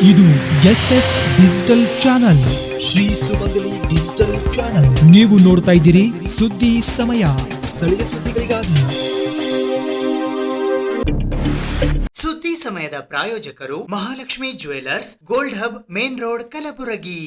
ಇದು SS digital channel, Shri ಸುಮಂಗಲಿ digital channel. ನೀವು ನೋಡ್ತಾ ಇದ್ದೀರಿ ಸುದ್ದಿ ಸಮಯ, ಸ್ಥಳೀಯ ಸುದ್ದಿಗಳಿಗಾಗಿ. ಸುದ್ದಿ ಸಮಯದ ಪ್ರಾಯೋಜಕರು Mahalakshmi jewellers, gold hub, main road, Kalaburagi.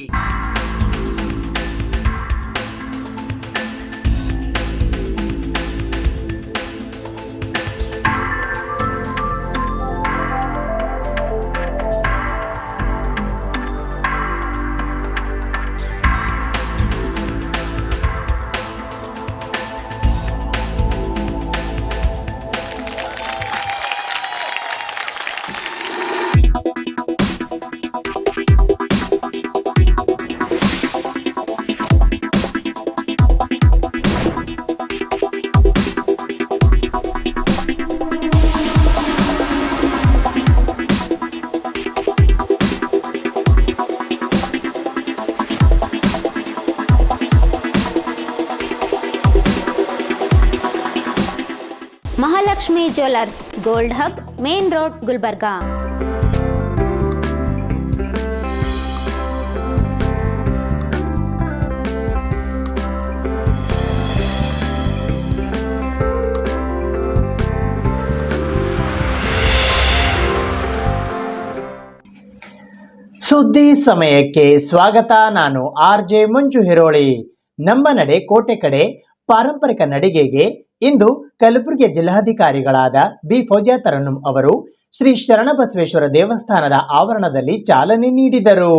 Mahalakshmi jewellers, gold hub, main road, Gulbarga. ಸುದ್ದಿ ಸಮಯಕ್ಕೆ ಸ್ವಾಗತ. ನಾನು RJ ಮಂಜು ಹಿರೋಳಿ. ನಮ್ಮ ನಡೆ ಕೋಟೆ ಕಡೆ ಪಾರಂಪರಿಕ ನಡಿಗೆಗೆ ಇಂದು ಕಲಬುರಗಿಯ ಜಿಲ್ಲಾಧಿಕಾರಿಗಳಾದ ಬಿ ಫೌಜಿಯಾ ತರನ್ನುಂ ಅವರು ಶ್ರೀ ಶರಣಬಸವೇಶ್ವರ ದೇವಸ್ಥಾನದ ಆವರಣದಲ್ಲಿ ಚಾಲನೆ ನೀಡಿದರು.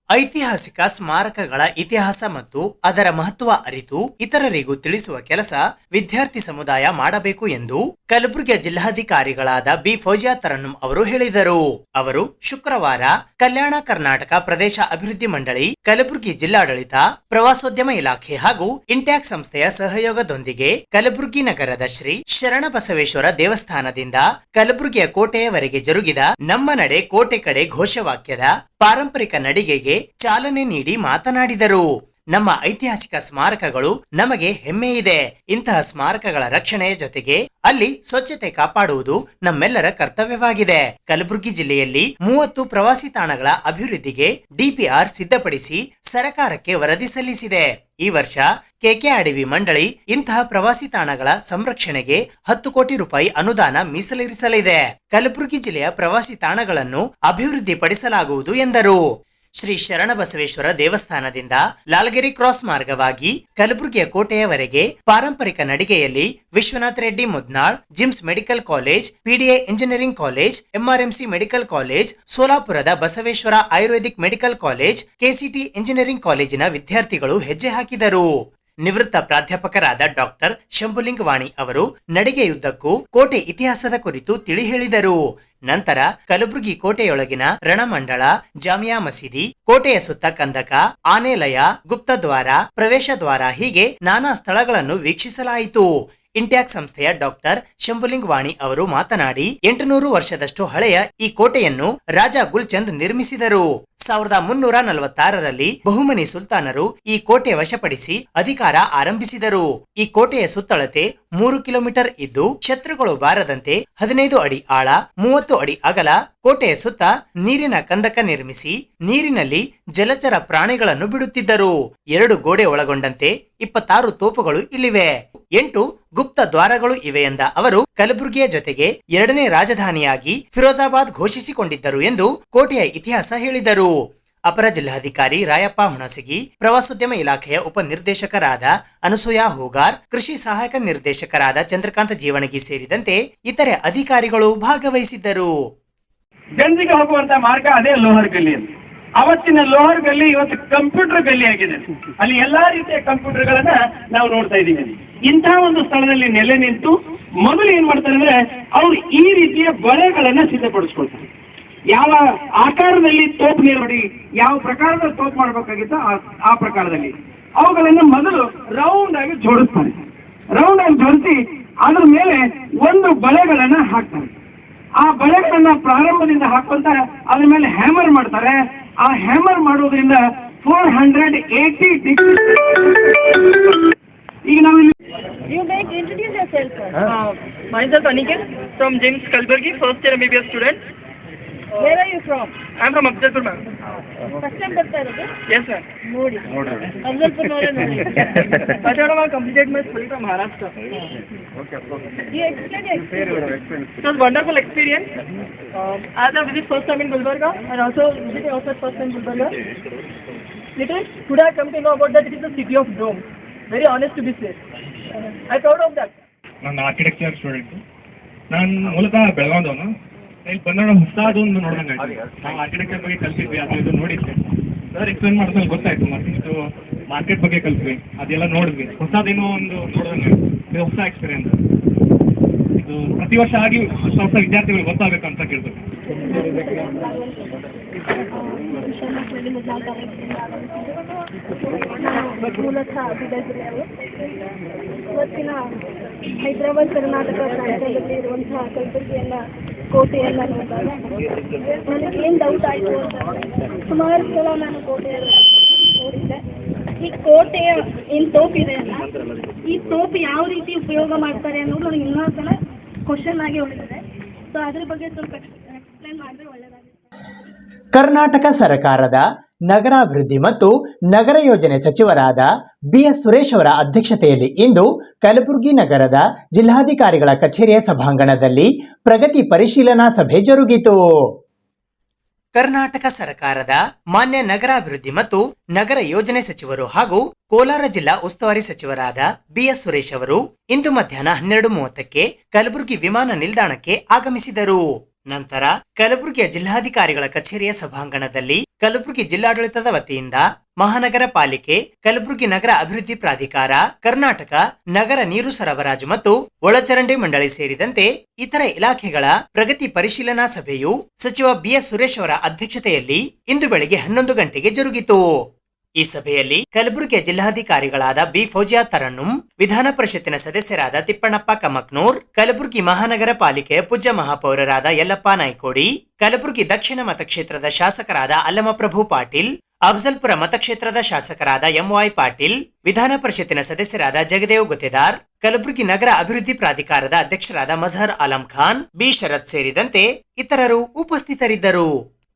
ಐತಿಹಾಸಿಕ ಸ್ಮಾರಕಗಳ ಇತಿಹಾಸ ಮತ್ತು ಅದರ ಮಹತ್ವ ಅರಿತು ಇತರರಿಗೂ ತಿಳಿಸುವ ಕೆಲಸ ವಿದ್ಯಾರ್ಥಿ ಸಮುದಾಯ ಮಾಡಬೇಕು ಎಂದು ಕಲಬುರಗಿಯ ಜಿಲ್ಲಾಧಿಕಾರಿಗಳಾದ ಬಿ ಫೌಜಿಯಾ ತರನ್ನುಂ ಅವರು ಹೇಳಿದರು. ಅವರು ಶುಕ್ರವಾರ ಕಲ್ಯಾಣ ಕರ್ನಾಟಕ ಪ್ರದೇಶ ಅಭಿವೃದ್ಧಿ ಮಂಡಳಿ, ಕಲಬುರಗಿ ಜಿಲ್ಲಾಡಳಿತ, ಪ್ರವಾಸೋದ್ಯಮ ಇಲಾಖೆ ಹಾಗೂ ಇಂಟ್ಯಾಕ್ ಸಂಸ್ಥೆಯ ಸಹಯೋಗದೊಂದಿಗೆ ಕಲಬುರಗಿ ನಗರದ ಶ್ರೀ ಶರಣಬಸವೇಶ್ವರ ದೇವಸ್ಥಾನದಿಂದ ಕಲಬುರಗಿಯ ಕೋಟೆಯವರೆಗೆ ಜರುಗಿದ ನಮ್ಮ ನಡೆ ಕೋಟೆ ಕಡೆ ಘೋಷವಾಕ್ಯದ ಪಾರಂಪರಿಕ ನಡಿಗೆಗೆ ಚಾಲನೆ ನೀಡಿ ಮಾತನಾಡಿದರು. ನಮ್ಮ ಐತಿಹಾಸಿಕ ಸ್ಮಾರಕಗಳು ನಮಗೆ ಹೆಮ್ಮೆ ಇದೆ. ಇಂತಹ ಸ್ಮಾರಕಗಳ ರಕ್ಷಣೆಯ ಜೊತೆಗೆ ಅಲ್ಲಿ ಸ್ವಚ್ಛತೆ ಕಾಪಾಡುವುದು ನಮ್ಮೆಲ್ಲರ ಕರ್ತವ್ಯವಾಗಿದೆ. ಕಲಬುರಗಿ ಜಿಲ್ಲೆಯಲ್ಲಿ 30 ಪ್ರವಾಸಿ ತಾಣಗಳ ಅಭಿವೃದ್ಧಿಗೆ DPR ಸಿದ್ಧಪಡಿಸಿ ಸರಕಾರಕ್ಕೆ ವರದಿ ಸಲ್ಲಿಸಿದೆ. ಈ ವರ್ಷ KKRDB ಮಂಡಳಿ ಇಂತಹ ಪ್ರವಾಸಿ ತಾಣಗಳ ಸಂರಕ್ಷಣೆಗೆ 10 ಕೋಟಿ ರೂಪಾಯಿ ಅನುದಾನ ಮೀಸಲಿರಿಸಲಿದೆ. ಕಲಬುರಗಿ ಜಿಲ್ಲೆಯ ಪ್ರವಾಸಿ ತಾಣಗಳನ್ನು ಅಭಿವೃದ್ಧಿಪಡಿಸಲಾಗುವುದು ಎಂದರು. ಶ್ರೀ ಶರಣಬಸವೇಶ್ವರ ದೇವಸ್ಥಾನದಿಂದ ಲಾಲ್ಗಿರಿ ಕ್ರಾಸ್ ಮಾರ್ಗವಾಗಿ ಕಲಬುರಗಿಯ ಕೋಟೆಯವರೆಗೆ ಪಾರಂಪರಿಕ ನಡಿಗೆಯಲ್ಲಿ Vishwanath Reddy Mudnal GIMS medical college, PDA engineering college, MRMC medical college, ಸೋಲಾಪುರದ Basaveshwara ayurvedic medical college, KCT engineering ಕಾಲೇಜಿನ ವಿದ್ಯಾರ್ಥಿಗಳು ಹೆಜ್ಜೆ ಹಾಕಿದರು. ನಿವೃತ್ತ ಪ್ರಾಧ್ಯಾಪಕರಾದ ಡಾಕ್ಟರ್ ಶಂಭುಲಿಂಗ ವಾಣಿ ಅವರು ನಡಿಗೆಯುದ್ದಕ್ಕೂ ಕೋಟೆ ಇತಿಹಾಸದ ಕುರಿತು ತಿಳಿ ಹೇಳಿದರು. ನಂತರ ಕಲಬುರಗಿ ಕೋಟೆಯೊಳಗಿನ ರಣಮಂಡಳ, ಜಾಮಿಯಾ ಮಸೀದಿ, ಕೋಟೆಯ ಸುತ್ತ ಕಂದಕ, ಆನೆಲಯ, ಗುಪ್ತದ್ವಾರ, ಪ್ರವೇಶ ದ್ವಾರ ಹೀಗೆ ನಾನಾ ಸ್ಥಳಗಳನ್ನು ವೀಕ್ಷಿಸಲಾಯಿತು. ಇಂಟ್ಯಾಕ್ ಸಂಸ್ಥೆಯ ಡಾಕ್ಟರ್ ಶಂಭುಲಿಂಗ ವಾಣಿ ಅವರು ಮಾತನಾಡಿ 800 ವರ್ಷದಷ್ಟು ಹಳೆಯ ಈ ಕೋಟೆಯನ್ನು ರಾಜ ಗುಲ್ಚಂದ್ ನಿರ್ಮಿಸಿದರು. 1346ರಲ್ಲಿ ಬಹುಮನಿ ಸುಲ್ತಾನರು ಈ ಕೋಟೆ ವಶಪಡಿಸಿ ಅಧಿಕಾರ ಆರಂಭಿಸಿದರು. ಈ ಕೋಟೆಯ ಸುತ್ತಳತೆ 3 ಕಿಲೋಮೀಟರ್ ಇದ್ದು ಶತ್ರುಗಳು ಬಾರದಂತೆ 15 ಅಡಿ ಆಳ, 30 ಅಡಿ ಅಗಲ ಕೋಟೆಯ ಸುತ್ತ ನೀರಿನ ಕಂದಕ ನಿರ್ಮಿಸಿ ನೀರಿನಲ್ಲಿ ಜಲಚರ ಪ್ರಾಣಿಗಳನ್ನು ಬಿಡುತ್ತಿದ್ದರು. 2 ಗೋಡೆ ಒಳಗೊಂಡಂತೆ 26 ತೋಪುಗಳು ಇಲ್ಲಿವೆ, 8 ಗುಪ್ತ ದ್ವಾರಗಳು ಇವೆ ಎಂದ ಅವರು ಕಲಬುರಗಿಯ ಜೊತೆಗೆ 2ನೇ ರಾಜಧಾನಿಯಾಗಿ ಫಿರೋಜಾಬಾದ್ ಘೋಷಿಸಿಕೊಂಡಿದ್ದರು ಎಂದು ಕೋಟೆಯ ಇತಿಹಾಸ ಹೇಳಿದರು. ಅಪರ ಜಿಲ್ಲಾಧಿಕಾರಿ ರಾಯಪ್ಪ ಹುಣಸಗಿ, ಪ್ರವಾಸೋದ್ಯಮ ಇಲಾಖೆಯ ಉಪನಿರ್ದೇಶಕರಾದ ಅನಸೂಯ ಹೋಗಾರ್, ಕೃಷಿ ಸಹಾಯಕ ನಿರ್ದೇಶಕರಾದ ಚಂದ್ರಕಾಂತ ಜೀವಣಗಿ ಸೇರಿದಂತೆ ಇತರೆ ಅಧಿಕಾರಿಗಳು ಭಾಗವಹಿಸಿದ್ದರು. ಗಂಜಿಗೆ ಹೋಗುವಂತ ಮಾರ್ಗ ಅದೇ ಲೋಹರ್ ಗಲ್ಲಿ ಅಂತ. ಅವತ್ತಿನ ಲೋಹರ್ ಗಲ್ಲಿ ಇವತ್ತು ಕಂಪ್ಯೂಟರ್ ಗಲ್ಲಿ ಆಗಿದೆ. ಅಲ್ಲಿ ಎಲ್ಲಾ ರೀತಿಯ ಕಂಪ್ಯೂಟರ್ಗಳನ್ನ ನಾವು ನೋಡ್ತಾ ಇದ್ದೀವಿ. ಇಂತಹ ಒಂದು ಸ್ಥಳದಲ್ಲಿ ನೆಲೆ ನಿಂತು ಮೊದಲು ಏನ್ ಮಾಡ್ತಾರೆ ಅಂದ್ರೆ ಅವ್ರು ಈ ರೀತಿಯ ಬಳೆಗಳನ್ನ ಸಿದ್ಧಪಡಿಸ್ಕೊಳ್ತಾರೆ. ಯಾವ ಆಕಾರದಲ್ಲಿ ತೋಪ್ ನೋಡಿ ಯಾವ ಪ್ರಕಾರದ ತೋಪ್ ಮಾಡ್ಬೇಕಾಗಿತ್ತು ಆ ಪ್ರಕಾರದಲ್ಲಿ ಅವುಗಳನ್ನ ಮೊದಲು ರೌಂಡ್ ಆಗಿ ಜೋಡಿಸ್ತಾರೆ. ರೌಂಡ್ ಆಗಿ ಜೋಡಿಸಿ ಅದ್ರ ಮೇಲೆ ಒಂದು ಬಳೆಗಳನ್ನ ಹಾಕ್ತಾರೆ. ಆ ಬಳೆಗಳನ್ನ ಪ್ರಾರಂಭದಿಂದ ಹಾಕೊಂತ ಅದ್ರ ಮೇಲೆ ಹ್ಯಾಮರ್ ಮಾಡ್ತಾರೆ. ಆ ಹ್ಯಾಮರ್ ಮಾಡೋದ್ರಿಂದ 480 ಡಿಗ್ರಿ. ಈಗ ನಾವು You may introduce yourself, sir. Myself Aniket from James Kalburgi, first year MBBS student. Where are you from? I'm from Abdulpur, ma'am. First time ಬರ್ತಾ ಇರೋದು? Yes, ma'am. ನೋಡಿ. ಅಫ್ಜಲ್ಪುರ್ನವರೇ ನೋಡಿ. Madam, I completed my school from Maharashtra. You explain your experience. It was wonderful experience. As I visit first time in Gulbarga and also visiting outside first time in Gulbarga. Little today I come to know about that it is the city of Rome. Very honest to be said. I'm proud of that. ನಾನು architecture student. ನಾನು ಮೂಲತಃ ಬೆಳಗಾವಿದವನು. ಇಲ್ಲಿ ಬಂದಾಗ ಹೊಸದೊಂದು ನೋಡ್ದಂಗೆ ಆಯ್ತು. ನಾವು architecture ಬಗ್ಗೆ ಕಲ್ತಿದ್ವಿ, ಅದು ಇದು ನೋಡಿದ್ವಿ. ಸರ್ ಎಕ್ಸ್ಪ್ಲೇನ್ ಮಾಡಿದ್ಮೇಲೆ ಗೊತ್ತಾಯ್ತು. ಮತ್ತೆ ಇದು ಮಾರ್ಕೆಟ್ ಬಗ್ಗೆ ಕಲ್ತ್ವಿ, ಅದೆಲ್ಲ ನೋಡಿದ್ವಿ. ಹೊಸದೇನೋ ಒಂದು ನೋಡ್ದಂಗೆ ಇದು ಹೊಸ ಎಕ್ಸ್ಪೀರಿಯನ್ಸ್. ಇದು ಪ್ರತಿ ವರ್ಷ ಆಗಿ ಹೊಸ ಹೊಸ ವಿದ್ಯಾರ್ಥಿಗಳು ಗೊತ್ತಾಗಬೇಕಂತ ಕೇಳ್ಬೇಕು. ಮೂಲತಃ ಬಿಡದಿಲ್ಲ. ಇವತ್ತಿನ ಹೈದರಾಬಾದ್ ಕರ್ನಾಟಕ ಪ್ರಾಂತ್ಯದಲ್ಲಿ ಇರುವಂತಹ ಕಲಬುರಗಿಯನ್ನ ಕೋಟೆ ಎಲ್ಲ ನೋಡಿದಾಗ ನನಗೆ ಏನ್ ಡೌಟ್ ಆಯ್ತು ಅಂತ ಸುಮಾರು ಸಲ ನಾನು ಕೋಟೆಯನ್ನು ನೋಡಿದ್ದೆ. ಈ ಕೋಟೆಯ ಏನ್ ತೋಪಿದೆ ಅಲ್ಲ, ಈ ತೋಪು ಯಾವ ರೀತಿ ಉಪಯೋಗ ಮಾಡ್ತಾರೆ ಅನ್ನೋದು ನನಗೆ ಇನ್ನೊಂದ್ಸಲ ಕ್ವಶನ್ ಆಗಿ ಉಳಿದಿದೆ. ಸೊ ಅದ್ರ ಬಗ್ಗೆ ಸ್ವಲ್ಪ ಎಕ್ಸ್ಪ್ಲೇನ್ ಮಾಡಿದ್ರೆ ಒಳ್ಳೆಯದಾಗುತ್ತೆ. ಕರ್ನಾಟಕ ಸರ್ಕಾರದ ನಗರಾಭಿವೃದ್ಧಿ ಮತ್ತು ನಗರ ಯೋಜನೆ ಸಚಿವರಾದ BS ಸುರೇಶ್ ಅವರ ಅಧ್ಯಕ್ಷತೆಯಲ್ಲಿ ಇಂದು ಕಲಬುರಗಿ ನಗರದ ಜಿಲ್ಲಾಧಿಕಾರಿಗಳ ಕಚೇರಿಯ ಸಭಾಂಗಣದಲ್ಲಿ ಪ್ರಗತಿ ಪರಿಶೀಲನಾ ಸಭೆ ಜರುಗಿತು. ಕರ್ನಾಟಕ ಸರ್ಕಾರದ ಮಾನ್ಯ ನಗರಾಭಿವೃದ್ಧಿ ಮತ್ತು ನಗರ ಯೋಜನೆ ಸಚಿವರು ಹಾಗೂ ಕೋಲಾರ ಜಿಲ್ಲಾ ಉಸ್ತುವಾರಿ ಸಚಿವರಾದ BS ಸುರೇಶ್ ಅವರು ಇಂದು ಮಧ್ಯಾಹ್ನ 12:30ಕ್ಕೆ ಕಲಬುರಗಿ ವಿಮಾನ ನಿಲ್ದಾಣಕ್ಕೆ ಆಗಮಿಸಿದರು. ನಂತರ ಕಲಬುರಗಿಯ ಜಿಲ್ಲಾಧಿಕಾರಿಗಳ ಕಚೇರಿಯ ಸಭಾಂಗಣದಲ್ಲಿ ಕಲಬುರಗಿ ಜಿಲ್ಲಾಡಳಿತದ ವತಿಯಿಂದ ಮಹಾನಗರ ಪಾಲಿಕೆ, ಕಲಬುರಗಿ ನಗರ ಅಭಿವೃದ್ಧಿ ಪ್ರಾಧಿಕಾರ, ಕರ್ನಾಟಕ ನಗರ ನೀರು ಸರಬರಾಜು ಮತ್ತು ಒಳಚರಂಡಿ ಮಂಡಳಿ ಸೇರಿದಂತೆ ಇತರ ಇಲಾಖೆಗಳ ಪ್ರಗತಿ ಪರಿಶೀಲನಾ ಸಭೆಯು ಸಚಿವ BS ಸುರೇಶ್ ಅವರ ಅಧ್ಯಕ್ಷತೆಯಲ್ಲಿ ಇಂದು ಬೆಳಗ್ಗೆ 11 ಗಂಟೆಗೆ ಜರುಗಿತು. ಈ ಸಭೆಯಲ್ಲಿ ಕಲಬುರಗಿಯ ಜಿಲ್ಲಾಧಿಕಾರಿಗಳಾದ B ಫೌಜಿಯಾ ತರನ್ನುಂ, ವಿಧಾನ ಪರಿಷತ್ತಿನ ಸದಸ್ಯರಾದ ತಿಪ್ಪಣ್ಣಪ್ಪ ಕಮಕ್ನೂರ್, ಕಲಬುರಗಿ ಮಹಾನಗರ ಪಾಲಿಕೆಯ ಪೂಜ್ಯ ಮಹಾಪೌರರಾದ ಯಲ್ಲಪ್ಪ ನಾಯ್ಕೋಡಿ, ಕಲಬುರಗಿ ದಕ್ಷಿಣ ಮತಕ್ಷೇತ್ರದ ಶಾಸಕರಾದ ಅಲ್ಲಮಪ್ರಭು ಪಾಟೀಲ್, ಅಫ್ಜಲ್ಪುರ ಮತಕ್ಷೇತ್ರದ ಶಾಸಕರಾದ MY ಪಾಟೀಲ್, ವಿಧಾನ ಪರಿಷತ್ತಿನ ಸದಸ್ಯರಾದ ಜಗದೇವ್ ಗುತ್ತೇದಾರ್, ಕಲಬುರಗಿ ನಗರ ಅಭಿವೃದ್ಧಿ ಪ್ರಾಧಿಕಾರದ ಅಧ್ಯಕ್ಷರಾದ ಮಜಹರ್ ಆಲಂ ಖಾನ್, B ಶರತ್ ಸೇರಿದಂತೆ ಇತರರು ಉಪಸ್ಥಿತರಿದ್ದರು.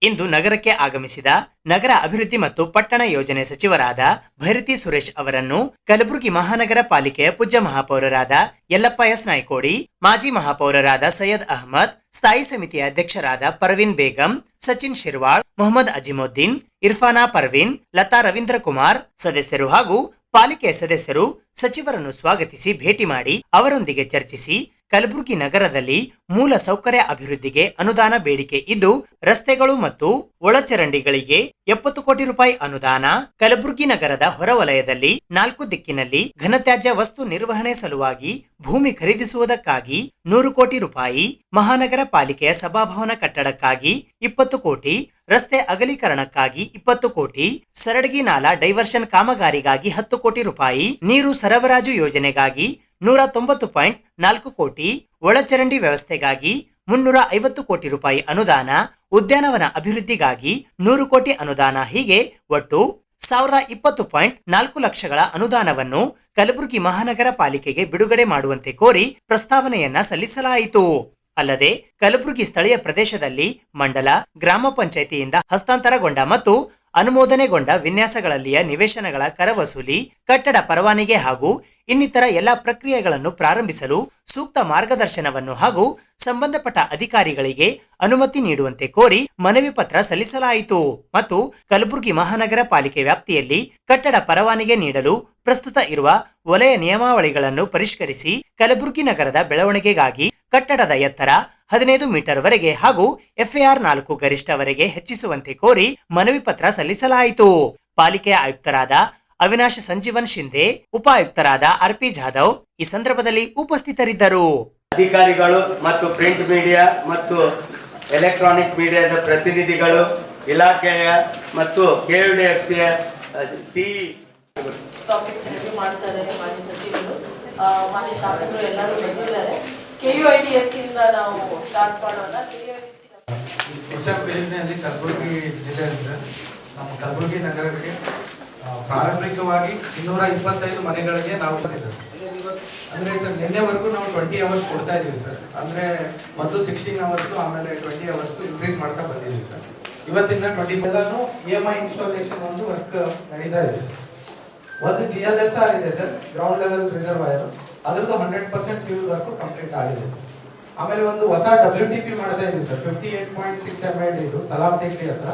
ಇಂದು ನಗರಕ್ಕೆ ಆಗಮಿಸಿದ ನಗರ ಅಭಿವೃದ್ಧಿ ಮತ್ತು ಪಟ್ಟಣ ಯೋಜನೆ ಸಚಿವರಾದ ಭೈರತಿ ಸುರೇಶ್ ಅವರನ್ನು ಕಲಬುರಗಿ ಮಹಾನಗರ ಪಾಲಿಕೆಯ ಪೂಜ್ಯ ಮಹಾಪೌರರಾದ ಯಲ್ಲಪ್ಪ ಎಸ್ ನಾಯ್ಕೋಡಿ, ಮಾಜಿ ಮಹಾಪೌರರಾದ ಸೈಯದ್ ಅಹಮದ್, ಸ್ಥಾಯಿ ಸಮಿತಿಯ ಅಧ್ಯಕ್ಷರಾದ ಪರ್ವೀನ್ ಬೇಗಂ, ಸಚಿನ್ ಶಿರ್ವಾಳ್, ಮೊಹಮ್ಮದ್ ಅಜಿಮುದ್ದೀನ್, ಇರ್ಫಾನಾ ಪರ್ವೀನ್, ಲತಾ ರವೀಂದ್ರ ಕುಮಾರ್ ಸದಸ್ಯರು ಹಾಗೂ ಪಾಲಿಕೆಯ ಸದಸ್ಯರು ಸಚಿವರನ್ನು ಸ್ವಾಗತಿಸಿ ಭೇಟಿ ಮಾಡಿ ಅವರೊಂದಿಗೆ ಚರ್ಚಿಸಿ ಕಲಬುರಗಿ ನಗರದಲ್ಲಿ ಮೂಲ ಸೌಕರ್ಯ ಅಭಿವೃದ್ಧಿಗೆ ಅನುದಾನ ಬೇಡಿಕೆ ಇದ್ದು ರಸ್ತೆಗಳು ಮತ್ತು ಒಳಚರಂಡಿಗಳಿಗೆ 70 ಕೋಟಿ ರೂಪಾಯಿ ಅನುದಾನ, ಕಲಬುರಗಿ ನಗರದ ಹೊರವಲಯದಲ್ಲಿ 4 ದಿಕ್ಕಿನಲ್ಲಿ ಘನತ್ಯಾಜ್ಯ ವಸ್ತು ನಿರ್ವಹಣೆ ಸಲುವಾಗಿ ಭೂಮಿ ಖರೀದಿಸುವುದಕ್ಕಾಗಿ 100 ಕೋಟಿ ರೂಪಾಯಿ, ಮಹಾನಗರ ಪಾಲಿಕೆಯ ಸಭಾಭವನ ಕಟ್ಟಡಕ್ಕಾಗಿ 20 ಕೋಟಿ, ರಸ್ತೆ ಅಗಲೀಕರಣಕ್ಕಾಗಿ 20 ಕೋಟಿ, ಸರಡಗಿ ನಾಲಾ ಡೈವರ್ಷನ್ ಕಾಮಗಾರಿಗಾಗಿ 10 ಕೋಟಿ ರೂಪಾಯಿ, ನೀರು ಸರಬರಾಜು ಯೋಜನೆಗಾಗಿ 190.4 ಕೋಟಿ, ಒಳಚರಂಡಿ ವ್ಯವಸ್ಥೆಗಾಗಿ 350 ಕೋಟಿ ರೂಪಾಯಿ ಅನುದಾನ, ಉದ್ಯಾನವನ ಅಭಿವೃದ್ಧಿಗಾಗಿ 100 ಕೋಟಿ ಅನುದಾನ, ಹೀಗೆ ಒಟ್ಟು 1020.4 ಲಕ್ಷಗಳ ಅನುದಾನವನ್ನು ಕಲಬುರಗಿ ಮಹಾನಗರ ಪಾಲಿಕೆಗೆ ಬಿಡುಗಡೆ ಮಾಡುವಂತೆ ಕೋರಿ ಪ್ರಸ್ತಾವನೆಯನ್ನ ಸಲ್ಲಿಸಲಾಯಿತು. ಅಲ್ಲದೆ ಕಲಬುರಗಿ ಸ್ಥಳೀಯ ಪ್ರದೇಶದಲ್ಲಿ ಮಂಡಲ, ಗ್ರಾಮ ಪಂಚಾಯಿತಿಯಿಂದ ಹಸ್ತಾಂತರಗೊಂಡ ಮತ್ತು ಅನುಮೋದನೆಗೊಂಡ ವಿನ್ಯಾಸಗಳಲ್ಲಿಯ ನಿವೇಶನಗಳ ಕರ ವಸೂಲಿ, ಕಟ್ಟಡ ಪರವಾನಗಿ ಹಾಗೂ ಇನ್ನಿತರ ಎಲ್ಲಾ ಪ್ರಕ್ರಿಯೆಗಳನ್ನು ಪ್ರಾರಂಭಿಸಲು ಸೂಕ್ತ ಮಾರ್ಗದರ್ಶನವನ್ನು ಹಾಗೂ ಸಂಬಂಧಪಟ್ಟ ಅಧಿಕಾರಿಗಳಿಗೆ ಅನುಮತಿ ನೀಡುವಂತೆ ಕೋರಿ ಮನವಿ ಪತ್ರ ಸಲ್ಲಿಸಲಾಯಿತು ಮತ್ತು ಕಲಬುರಗಿ ಮಹಾನಗರ ಪಾಲಿಕೆ ವ್ಯಾಪ್ತಿಯಲ್ಲಿ ಕಟ್ಟಡ ಪರವಾನಗಿ ನೀಡಲು ಪ್ರಸ್ತುತ ಇರುವ ವಲಯ ನಿಯಮಾವಳಿಗಳನ್ನು ಪರಿಷ್ಕರಿಸಿ ಕಲಬುರಗಿ ನಗರದ ಬೆಳವಣಿಗೆಗಾಗಿ ಕಟ್ಟಡದ ಎತ್ತರ 15 ಮೀಟರ್ ವರೆಗೆ ಹಾಗೂ FAR 4 ಗರಿಷ್ಠವರೆಗೆ ಹೆಚ್ಚಿಸುವಂತೆ ಕೋರಿ ಮನವಿ ಪತ್ರ ಸಲ್ಲಿಸಲಾಯಿತು. ಪಾಲಿಕೆಯ ಆಯುಕ್ತರಾದ ಅವಿನಾಶ್ ಸಂಜೀವನ್ ಶಿಂದೆ, ಉಪ ಆಯುಕ್ತರಾದ RP ಜಾಧವ್ ಈ ಸಂದರ್ಭದಲ್ಲಿ ಉಪಸ್ಥಿತರಿದ್ದರು. ಅಧಿಕಾರಿಗಳು ಮತ್ತು ಪ್ರಿಂಟ್ ಮೀಡಿಯಾ ಮತ್ತು ಎಲೆಕ್ಟ್ರಾನಿಕ್ ಮೀಡಿಯಾದ ಪ್ರತಿನಿಧಿಗಳು, ಇಲಾಖೆಯ ಮತ್ತು KUDFCಯ ಟಾಪಿಕ್ಸ್ ರಿವ್ಯೂ ಮಾಡ್ತಾ ಇದ್ದಾರೆ ಮಾನ್ಯ ಸಚಿವರು, ಮಾನ್ಯ ಶಾಸಕರು ಎಲ್ಲರೂ ಬಂದಿದ್ದಾರೆ. KUIDFC ಇಂದ ನಾವು ಸ್ಟಾರ್ಟ್ ಮಾಡೋಣ. ಹೊಸ ಯೋಜನೆಯಲ್ಲಿ ಕಲಬುರಗಿ ಜಿಲ್ಲೆಯಲ್ಲಿ ನಮ್ಮ ಕಲಬುರಗಿ ನಗರಕ್ಕೆ ಪ್ರಾರಂಭಿಕವಾಗಿ 225 ಮನೆಗಳಿಗೆ ನಾವು ಅಂದ್ರೆ ಸರ್ ನಿನ್ನೆವರೆಗೂ ನಾವು 20 ಅವರ್ಸ್ ಕೊಡ್ತಾ ಇದೀವಿ ಸರ್. ಅಂದ್ರೆ ಮೊದಲು 16 ಅವರ್ಸ್ ಆಮೇಲೆ 20 ಅವರ್ಸ್ ಇನ್ಕ್ರೀಸ್ ಮಾಡ್ತಾ ಬಂದಿದ್ದೀವಿ ಸರ್. ಇವತ್ತಿನ 20 ಎಲ್ಲಾನು EMI ಇನ್ಸ್ಟಾಲೇಷನ್ ಒಂದು ವರ್ಕ್ ನಡೀತಾ ಇದೆ ಸರ್. ಒಂದು GLSR ಇದೆ ಸರ್, ಗ್ರೌಂಡ್ ಲೆವೆಲ್ ರಿಸರ್ವಾಯರ್, ಅದರದ್ದು 100% ಸಿವಿಲ್ ವರ್ಕ್ ಕಂಪ್ಲೀಟ್ ಆಗಿದೆ ಸರ್. ಆಮೇಲೆ ಒಂದು ಹೊಸ WTP ಮಾಡ್ತಾ ಇದೀವಿ ಸರ್, 58.6 MID ಇದು ಸಲಾಮ್ ಟೇಕ್ರಿ ಹತ್ರ,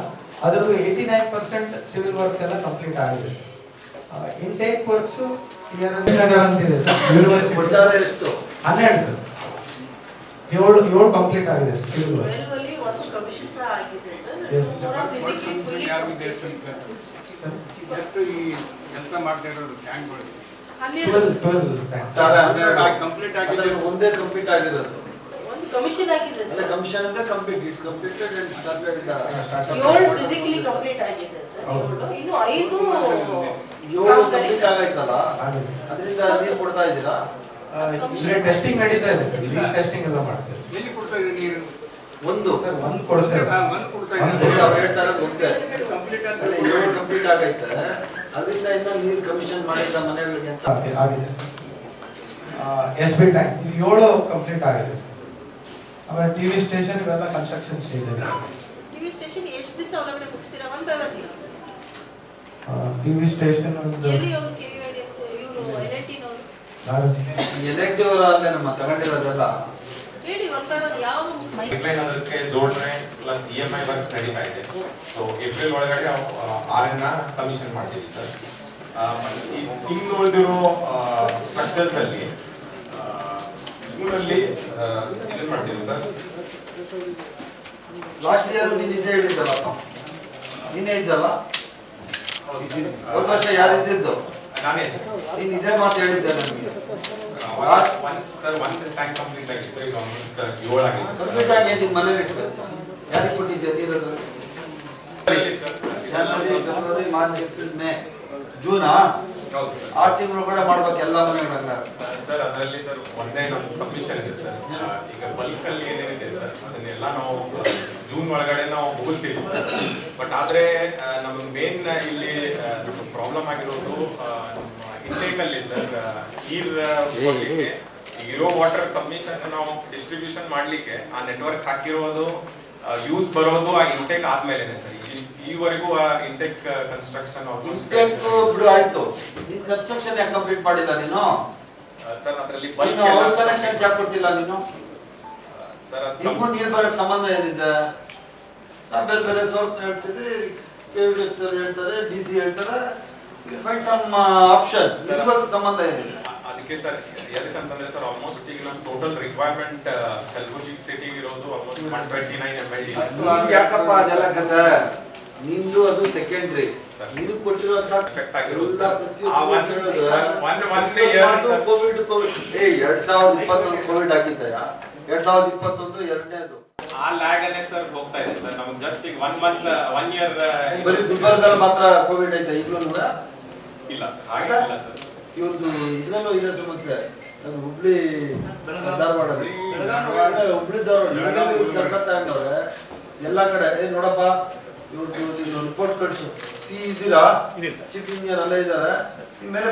ಅದರದ್ದು 89% ಸಿವಿಲ್ ವರ್ಕ್ಸ್ ಎಲ್ಲ ಕಂಪ್ಲೀಟ್ ಆಗಿದೆ. ಇಂಟೇಕ್ ವರ್ಕ್ಸ್ ಅಂತಿದೆ ಸರ್, ಯೂನಿವರ್ಸಿಟಿ ಎಷ್ಟು 12 ಸರ್, 7 ಕಂಪ್ಲೀಟ್ ಆಗಿದೆ ಸರ್ ಸಿವಿಲ್ ವರ್ಕ್. ಅಲ್ಲಿ ಒಂದು ಕಮಿಷನ್ ಸಹ ಆಗಿದೆ ಸರ್. Yes. ಫಿಸಿಕಲಿ ಫುಲ್ಲಿ ಎಷ್ಟು ಈ ಕೆಲಸ ಮಾಡ್ತಾ ಇರೋದು ಟ್ಯಾಂಕ್ಗಳು 12 ಟ್ಯಾಂಕ್ ಕಂಪ್ಲೀಟ್ ಆಗಿದೆ, ಒಂದೇ ಕಂಪ್ಲೀಟ್ ಆಗಿರೋದು. ಒಂದು ಕಮಿಷನ್ ಆಗಿದೆ ಸರ್. ಕಮಿಷನ್ ಅಂದ್ರೆ complete it's completed and started. 7 physically complete ಆಗಿದೆ ಸರ್. ಇನ್ನು 5 ಕಂಪ್ಲೀಟ್ ಆಗೈತಲ್ಲ, ಅದರಿಂದ ನೀರು ಕೊಡ್ತಾ ಇದ್ದೀರಾ? ಟೆಸ್ಟಿಂಗ್ ನಡೀತಾ ಇದೆ ಸರ್, ಲೀಕ್ ಟೆಸ್ಟಿಂಗ್ ಎಲ್ಲ ಮಾಡ್ತಾರೆ. ಎಲ್ಲಿ ಕೊಡ್ತಾ ಇದ್ದೀರಿ ನೀರು? ಒಂದು ಸರ್ ಒಂದು ಕೊಡ್ತೇವೆ, ಒಂದು ಕೊಡ್ತಾ ಇದ್ದೀರಿ. ಅವ್ರು ಹೇಳ್ತಾರೆ ಒಂದೇ ಕಂಪ್ಲೀಟ್ ಅಂತ, 7 ಕಂಪ್ಲೀಟ್ ಆಗೈತೆ, ಅದರಿಂದ ಇನ್ನು ನೀರು ಕಮಿಷನ್ ಮಾಡಿದ ಮನೆಗಳಿಗೆ ಅಂತ ಆಗಿದೆ ಸರ್. SB ಟ್ಯಾಂಕ್ ಇದು 7 ಕಂಪ್ಲೀಟ್ ಆಗಿದೆ ಸರ್. ಆಮೇಲೆ ಟಿವಿ ಸ್ಟೇಷನ್ ಇವೆಲ್ಲ ಕನ್ಸ್ಟ್ರಕ್ಷನ್ ಸ್ಟೇಜ್ ಇದೆ. ಟಿವಿ ಸ್ಟೇಷನ್ ಎಷ್ಟು ದಿವಸ ಒಳಗಡೆ ಮುಗಿಸ್ತೀರಾ? ಒಂದು ಅವರ್ ಟಿವಿ ಸ್ಟೇಷನ್ ಒಂದು ಎಲ್ಲಿ ಅವರು KVIDF ಇವರು LNT ನವರು LNT ಅವರ ಅಲ್ಲೇ ನಮ್ಮ ತಗೊಂಡಿರೋದಲ್ಲ ಹೇಳಿ, ಒಂದು ಅವರ್ ಯಾವಾಗ ಮುಗಿಸ್ತೀರಾ? ಪೈಪ್ಲೈನ್ ಅದಕ್ಕೆ ಜೋಡಣೆ ಪ್ಲಸ್ EMI ವರ್ಕ್ಸ್ ನಡೀತಾ ಇದೆ. ಸೊ ಏಪ್ರಿಲ್ ಒಳಗಡೆ 6 ಕಮಿಷನ್ ಮಾಡ್ತೀವಿ ಸರ್. ಇನ್ನು ಉಳಿದಿರೋ ಸ್ಟ್ರಕ್ಚರ್ಸ್ ಅಲ್ಲಿ ಜೂನಲ್ಲಿ ಇದನ್ನ ಮಾಡ್ತೀವಿ ಸರ್. ಲಾಸ್ಟ್ ಇಯರ್ ನೀನು ಇದೇ ಹೇಳಿದ್ದಲ್ಲ, ನೀನೇ ಇದ್ದಲ್ಲ, ಹೋದ ವರ್ಷ ಯಾರು ಇದ್ದಿದ್ದು? ನಾನೇ ನೀನು ಇದೇ ಮಾತು ಹೇಳಿದ್ದೆ ನನಗೆ. ಸರ್ ಒಂದು ಟ್ಯಾಂಕ್ ಕಂಪ್ಲೀಟ್ ಆಗಿತ್ತು, ಈಗ ಆಲ್ಮೋಸ್ಟ್ 7 ಆಗಿದೆ. ಕಂಪ್ಲೀಟ್ ಆಗಿ ನಿಮ್ಮ ಮನೇಲಿ ಇಟ್ಬೇಕು. ಯಾರಿಗೆ ಕೊಟ್ಟಿದ್ದೆ ನೀರನ್ನು? ಜನವರಿ, ಫೆಬ್ರವರಿ, ಮಾರ್ಚ್, ಏಪ್ರಿಲ್, ಮೇ, ಜೂನಾ? 6 ತಿಂಗಳು ಕೂಡ ಮಾಡ್ಬೇಕು ಎಲ್ಲ ಮನೆಗಳನ್ನ ಸರ್. ಅದರಲ್ಲಿ ಸರ್ ಒಂದೇ ನಮ್ಮ ಸಬ್ಮಿಷನ್ ಇದೆ ಸರ್. ಈಗ ಬಲ್ಕ್ ಅಲ್ಲಿ ಏನೇನಿದೆ ಸರ್ ಅದನ್ನೆಲ್ಲ ನಾವು ಜೂನ್ ಒಳಗಡೆ ನಾವು ಮುಗಿಸ್ತೀವಿ ಸರ್. ಬಟ್ ಆದ್ರೆ ನಮ್ಗೆ ಮೇನ್ ಇಲ್ಲಿ ಪ್ರಾಬ್ಲಮ್ ಆಗಿರೋದು ಇಂಟೇಕ್ ಅಲ್ಲಿ ಸರ್. ಇರೋ ವಾಟರ್ ಸಬ್ಮಿಷನ್ ನಾವು ಡಿಸ್ಟ್ರಿಬ್ಯೂಷನ್ ಮಾಡ್ಲಿಕ್ಕೆ ಆ ನೆಟ್ವರ್ಕ್ ಹಾಕಿರೋದು ಯೂಸ್ ಬರೋದು ಆ ಇಂಟೇಕ್ ಆದ್ಮೇಲೆ ಸರ್. ಈವರೆಗೂ ಆ ಇಂಟೇಕ್ ಕನ್ಸ್ಟ್ರಕ್ಷನ್ ಇಂಟೇಕ್ ಬಿಡು ಆಯ್ತು, ನೀನು ಕನ್ಸ್ಟ್ರಕ್ಷನ್ ಯಾಕೆ ಕಂಪ್ಲೀಟ್ ಮಾಡಿಲ್ಲ ನೀನು? ಸರ್ ಅದರಲ್ಲಿ ಹೌಸ್ ಕನೆಕ್ಷನ್ ಯಾಕೆ ಕೊಟ್ಟಿಲ್ಲ ನೀನು? ಸರ್ ನಿಮಗೂ ನೀರು ಬರೋಕ್ಕೆ ಸಂಬಂಧ ಏನಿದೆ? ಬೇರೆ ಬೇರೆ ಸೋರ್ಸ್ ಹೇಳ್ತೀರಿ, KVDF ಸರ್ ಹೇಳ್ತಾರೆ, DC ಹೇಳ್ತಾರೆ, ಫೈಂಡ್ ಸಮ್ ಆಪ್ಷನ್ಸ್. ಸಂಬಂಧ ಏನಿದೆ ಅದಕ್ಕೆ ಸರ್? ಎದಕ್ಕಂತಂದ್ರೆ ಸರ್ ಆಲ್ಮೋಸ್ಟ್ ಈಗ ನಮ್ಮ ಟೋಟಲ್ ರಿಕ್ವೈರ್ಮೆಂಟ್ ಕಲಬುರ್ಗಿ ಸಿಟಿ ಇರೋದು ಆಲ್ಮೋಸ್ಟ್ 129 MID. ಯಾಕಪ್ಪ ಅದೆಲ್ಲ ಕತೆ? ನಿಂದು ಅದು ಸೆಕೆಂಡ್ರಿ, ನೀನು ಕೊಟ್ಟಿರುವಂತ ಎಫೆಕ್ಟ್ ಆಗಿರೋದು ಕೋವಿಡ್ 2021 ಕೋವಿಡ್ ಆಗಿದ್ದೆಯಾ? 2021 ಎರಡನೇದು ಆ ಲ್ಯಾಗ್ ಅನ್ನೇ ಸರ್ ಹೋಗ್ತಾ ಇದೆ ಸರ್. ನಮ್ಗೆ ಜಸ್ಟ್ ಈಗ 1 ಇಯರ್ ಬರೀ ಗುಲ್ಬರ್ಗದಲ್ಲಿ ಮಾತ್ರ ಕೋವಿಡ್ ಐತೆ ಈಗಲೂ? ಇಲ್ಲ ಸರ್, ಹಾಗಿಲ್ಲ ಸರ್. ಇವ್ರದ್ದು ಇದ್ರಲ್ಲೂ ಇದೆ ಸಮಸ್ಯೆ. ಅದು ಹುಬ್ಳಿ ಧಾರವಾಡದಲ್ಲಿ ಹುಬ್ಳಿ ಧಾರವಾಡ ಎಲ್ಲ ಕಡೆ ನೋಡಪ್ಪ ಇವ್ರದ್ದು ನೀನು ರಿಪೋರ್ಟ್ ಕಳಿಸು. ಇದ್ದೀರಾ? ಚೀಫ್ ಇಂಜಿನಿಯರ್ ಅಲ್ಲೇ ಇದ್ದಾರೆ. ಮೇಲೆ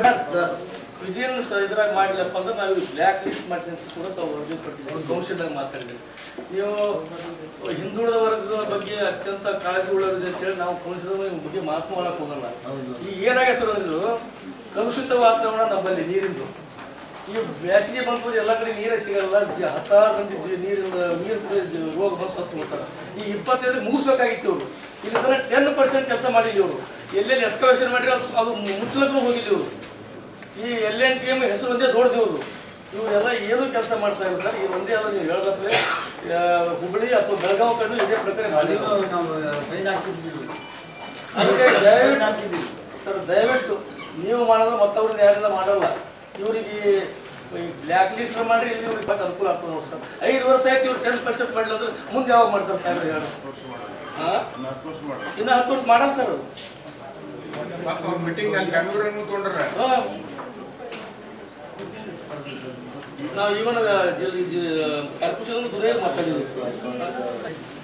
ಇದೇನು ಇದ್ರಾಗ ಮಾಡಿಲ್ಲಪ್ಪ ಅಂದ್ರೆ ನಾವು ಬ್ಲ್ಯಾಕ್ ಲಿಸ್ಟ್ ಮಾಡ್ತೀನಿ ಅಂತ ಕೂಡ ತಾವು ವರದಿ ಕೊಟ್ಟಿದ್ದೀವಿ, ಕೌನ್ಸಿಲ್ದಾಗ ಮಾತಾಡಿದ್ವಿ. ನೀವು ಹಿಂದುಳಿದ ವರ್ಗದ ಬಗ್ಗೆ ಅತ್ಯಂತ ಕಾಳಜಿ ಉಳ್ಳೋರಿದೆ ಅಂತೇಳಿ ನಾವು ಕೌನ್ಸಿಲ್ ಬಗ್ಗೆ ಮಾತು ಮಾಡಕ್ಕೆ ಹೋಗಲ್ಲ. ಈಗ ಏನಾಗಿದೆ ಸರ್, ಇದು ಕಲುಷಿತ ವಾತಾವರಣ ನಮ್ಮಲ್ಲಿ ನೀರಿಂದು. ಈ ಬೇಸಿಗೆ ಬಂದು ಎಲ್ಲ ಕಡೆ ನೀರೇ ಸಿಗಲ್ಲ, 10 ಮಂದಿ ನೀರು ರೋಗ ಬಂದು ಸತ್ತು ಹೋಗ್ತಾರೆ. ಈ 25 ಮುಗಿಸ್ಬೇಕಾಗಿತ್ತು ಇವರು. ಇಲ್ಲಿ ತನಕ 10% ಕೆಲಸ ಮಾಡಿಲ್ಲ ಇವರು. ಎಲ್ಲೆಲ್ಲಿ ಎಸ್ಕವೇಷನ್ ಮಾಡಿದ್ರೆ ಅದು ಮುಚ್ಚಲಕ್ಕೂ ಹೋಗಿಲ್ಲ ಇವರು. ಈ LNTM ಹೆಸರು ಒಂದೇ ದೊಡ್ಡದಿವರು. ಇವರೆಲ್ಲ ಏನೂ ಕೆಲಸ ಮಾಡ್ತಾ ಇಲ್ಲ ಸರ್. ಈ ಒಂದೇ ಅಲ್ಲ, ನೀವು ಹೇಳ್ದಪ್ಲೆ ಹುಬ್ಬಳ್ಳಿ ಅಥವಾ ಬೆಳಗಾವಿ ಕಡೆ ಇದೇ ಪ್ರಕಾರ ಅದಕ್ಕೆ ಸರ್ ದಯವಿಟ್ಟು ನೀವು ಮಾಡಿದ್ರೆ ಮತ್ತವ್ರನ್ನ ಯಾರಿಂದ ಮಾಡಲ್ಲ. ಇವರಿಗೆ ಬ್ಲ್ಯಾಕ್ ಲಿಸ್ಟ್ ಮಾಡಿರಿ, ಇಲ್ಲಿ ಇವ್ರಿಗೆ ಅನುಕೂಲ ಆಗ್ತದೆ ನೋಡಿ ಸರ್. 5 ವರ್ಷ ಆಯ್ತು ಇವ್ರು 10% ಮಾಡಿಲ್ಲ ಅಂದ್ರೆ ಮುಂದೆ ಯಾವಾಗ ಮಾಡ್ತಾರೆ ಸಾಹೇಬ್ರು ಹೇಳಿ? ಇನ್ನು 10 ವರ್ಷ ಮಾಡೋಣ ಸರ್. ಅದು ಮೀಟಿಂಗ್ ಬೆಂಗಳೂರನ್ನು ತೊಗೊಂಡ್ರೆ ನಾವು ಇವನ್ ಕಾರ್ಪೊರೇಷನ್ ದುನಿಯಾಗಿ ಮಾತಾಡಿದ್ವಿ.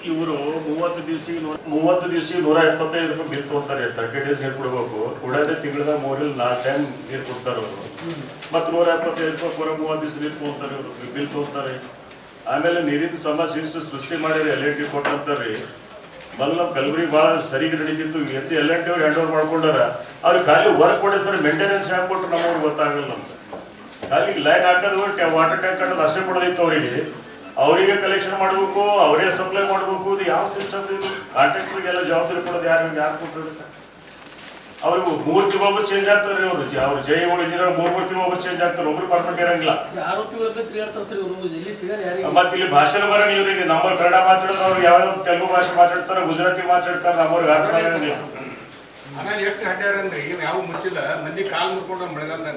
ಇವರು 30 ದಿವಸಿಗೆ 125 ರೂಪಾಯಿ ಬಿಲ್ ತೊಗೊಳ್ತಾರೆ. 30 ಡೇಸ್ ನೀರು ಕೊಡ್ಬೇಕು. ಉಳಿದ ತಿಂಗಳದ 3 4 ಟೈಮ್ ನೀರು ಕೊಡ್ತಾರೆ ಅವರು. ಮತ್ತು 175 ರೂಪಾಯಿ 130 ದಿವಸ ನೀರು ತೊಗೊಂತಾರೆ, ಇವರು ಬಿಲ್ ತೊಗೊಂತಾರೆ. ಆಮೇಲೆ ನೀರಿನ ಸಮಸ್ಯೆ ಇಷ್ಟು ಸೃಷ್ಟಿ ಮಾಡಿರಿ LNT ಕೊಟ್ಟಂತಾರೆ. ಮೊದಲು ನಮ್ಮ ಕಲಬುರಗಿ ಭಾಳ ಸರಿಗೆ ನಡೀತಿತ್ತು. ಎಂತ LNT ಅವ್ರು ಹ್ಯಾಂಡ್ ಓವರ್ ಮಾಡ್ಕೊಂಡಾರ. ಅವ್ರಿಗೆ ಖಾಲಿ ವರ್ಕ್ ಕೊಡಿ ಸರ್, ಮೇಂಟೆನೆನ್ಸ್ ಯಾಕೆ ಕೊಟ್ಟರು ನಮ್ಮವ್ರಿಗೆ ಗೊತ್ತಾಗಲ್ಲ. ನಮ್ಗೆ ಖಾಲಿ ಲೈನ್ ಹಾಕೋದು ವಾಟರ್ ಟ್ಯಾಂಕ್ ಕಟ್ಟೋದು ಅಷ್ಟೇ ಕೊಡೋದಿತ್ತು ಅವರಿಗೆ ಕಲೆಕ್ಷನ್ ಮಾಡಬೇಕು, ಅವರೇ ಸಪ್ಲೈ ಮಾಡಬೇಕು. ಇದು ಯಾವ ಸಿಸ್ಟಮ್ ಇದು? ಕಾಂಟ್ರಾಕ್ಟರ್ಗೆಲ್ಲ ಜವಾಬ್ದಾರಿ ಕೊಡೋದು ಯಾರು ಕೊಟ್ಟಿರುತ್ತೆ? ಅವ್ರಿಗೆ 3 ತಿಂಗಳು ಚೇಂಜ್ ಆಗ್ತಾರೆ. ಅವ್ರು ಜೈಗಳು ಇಂಜಿನಿಯರ್ 3 ತಿಂಗಳು ಚೇಂಜ್ ಆಗ್ತಾರೆ. ಒಬ್ರು ಪರ್ಮನೆಂಟ್ ಇರಂಗಿಲ್ಲ. ಮತ್ತೆ ಇಲ್ಲಿ ಭಾಷೆ ಬರಂಗಿಲ್ಲ ಇವರಿಗೆ. ನಮ್ಮವ್ರು ಕನ್ನಡ ಮಾತಾಡಿದ್ರೆ ಅವ್ರು ಯಾವ್ಯಾವ ತೆಲುಗು ಭಾಷೆ ಮಾತಾಡ್ತಾರೆ, ಗುಜರಾತಿ ಮಾತಾಡ್ತಾರೆ. ನಮ್ಮವ್ರಿಗೆ ಅರ್ಥ ಆಗಂಗಿಲ್ಲ. ಆಮೇಲೆ ಎಷ್ಟು ಅಡ್ಡಾರ ಅಂದ್ರೆ ಈಗ ಯಾವ ಮುಚ್ಚಿಲ್ಲ, ಮಂದಿ ಕಾಲು ಮುರ್ಕೊಂಡು ಮಳೆಗಾಲದಾಗ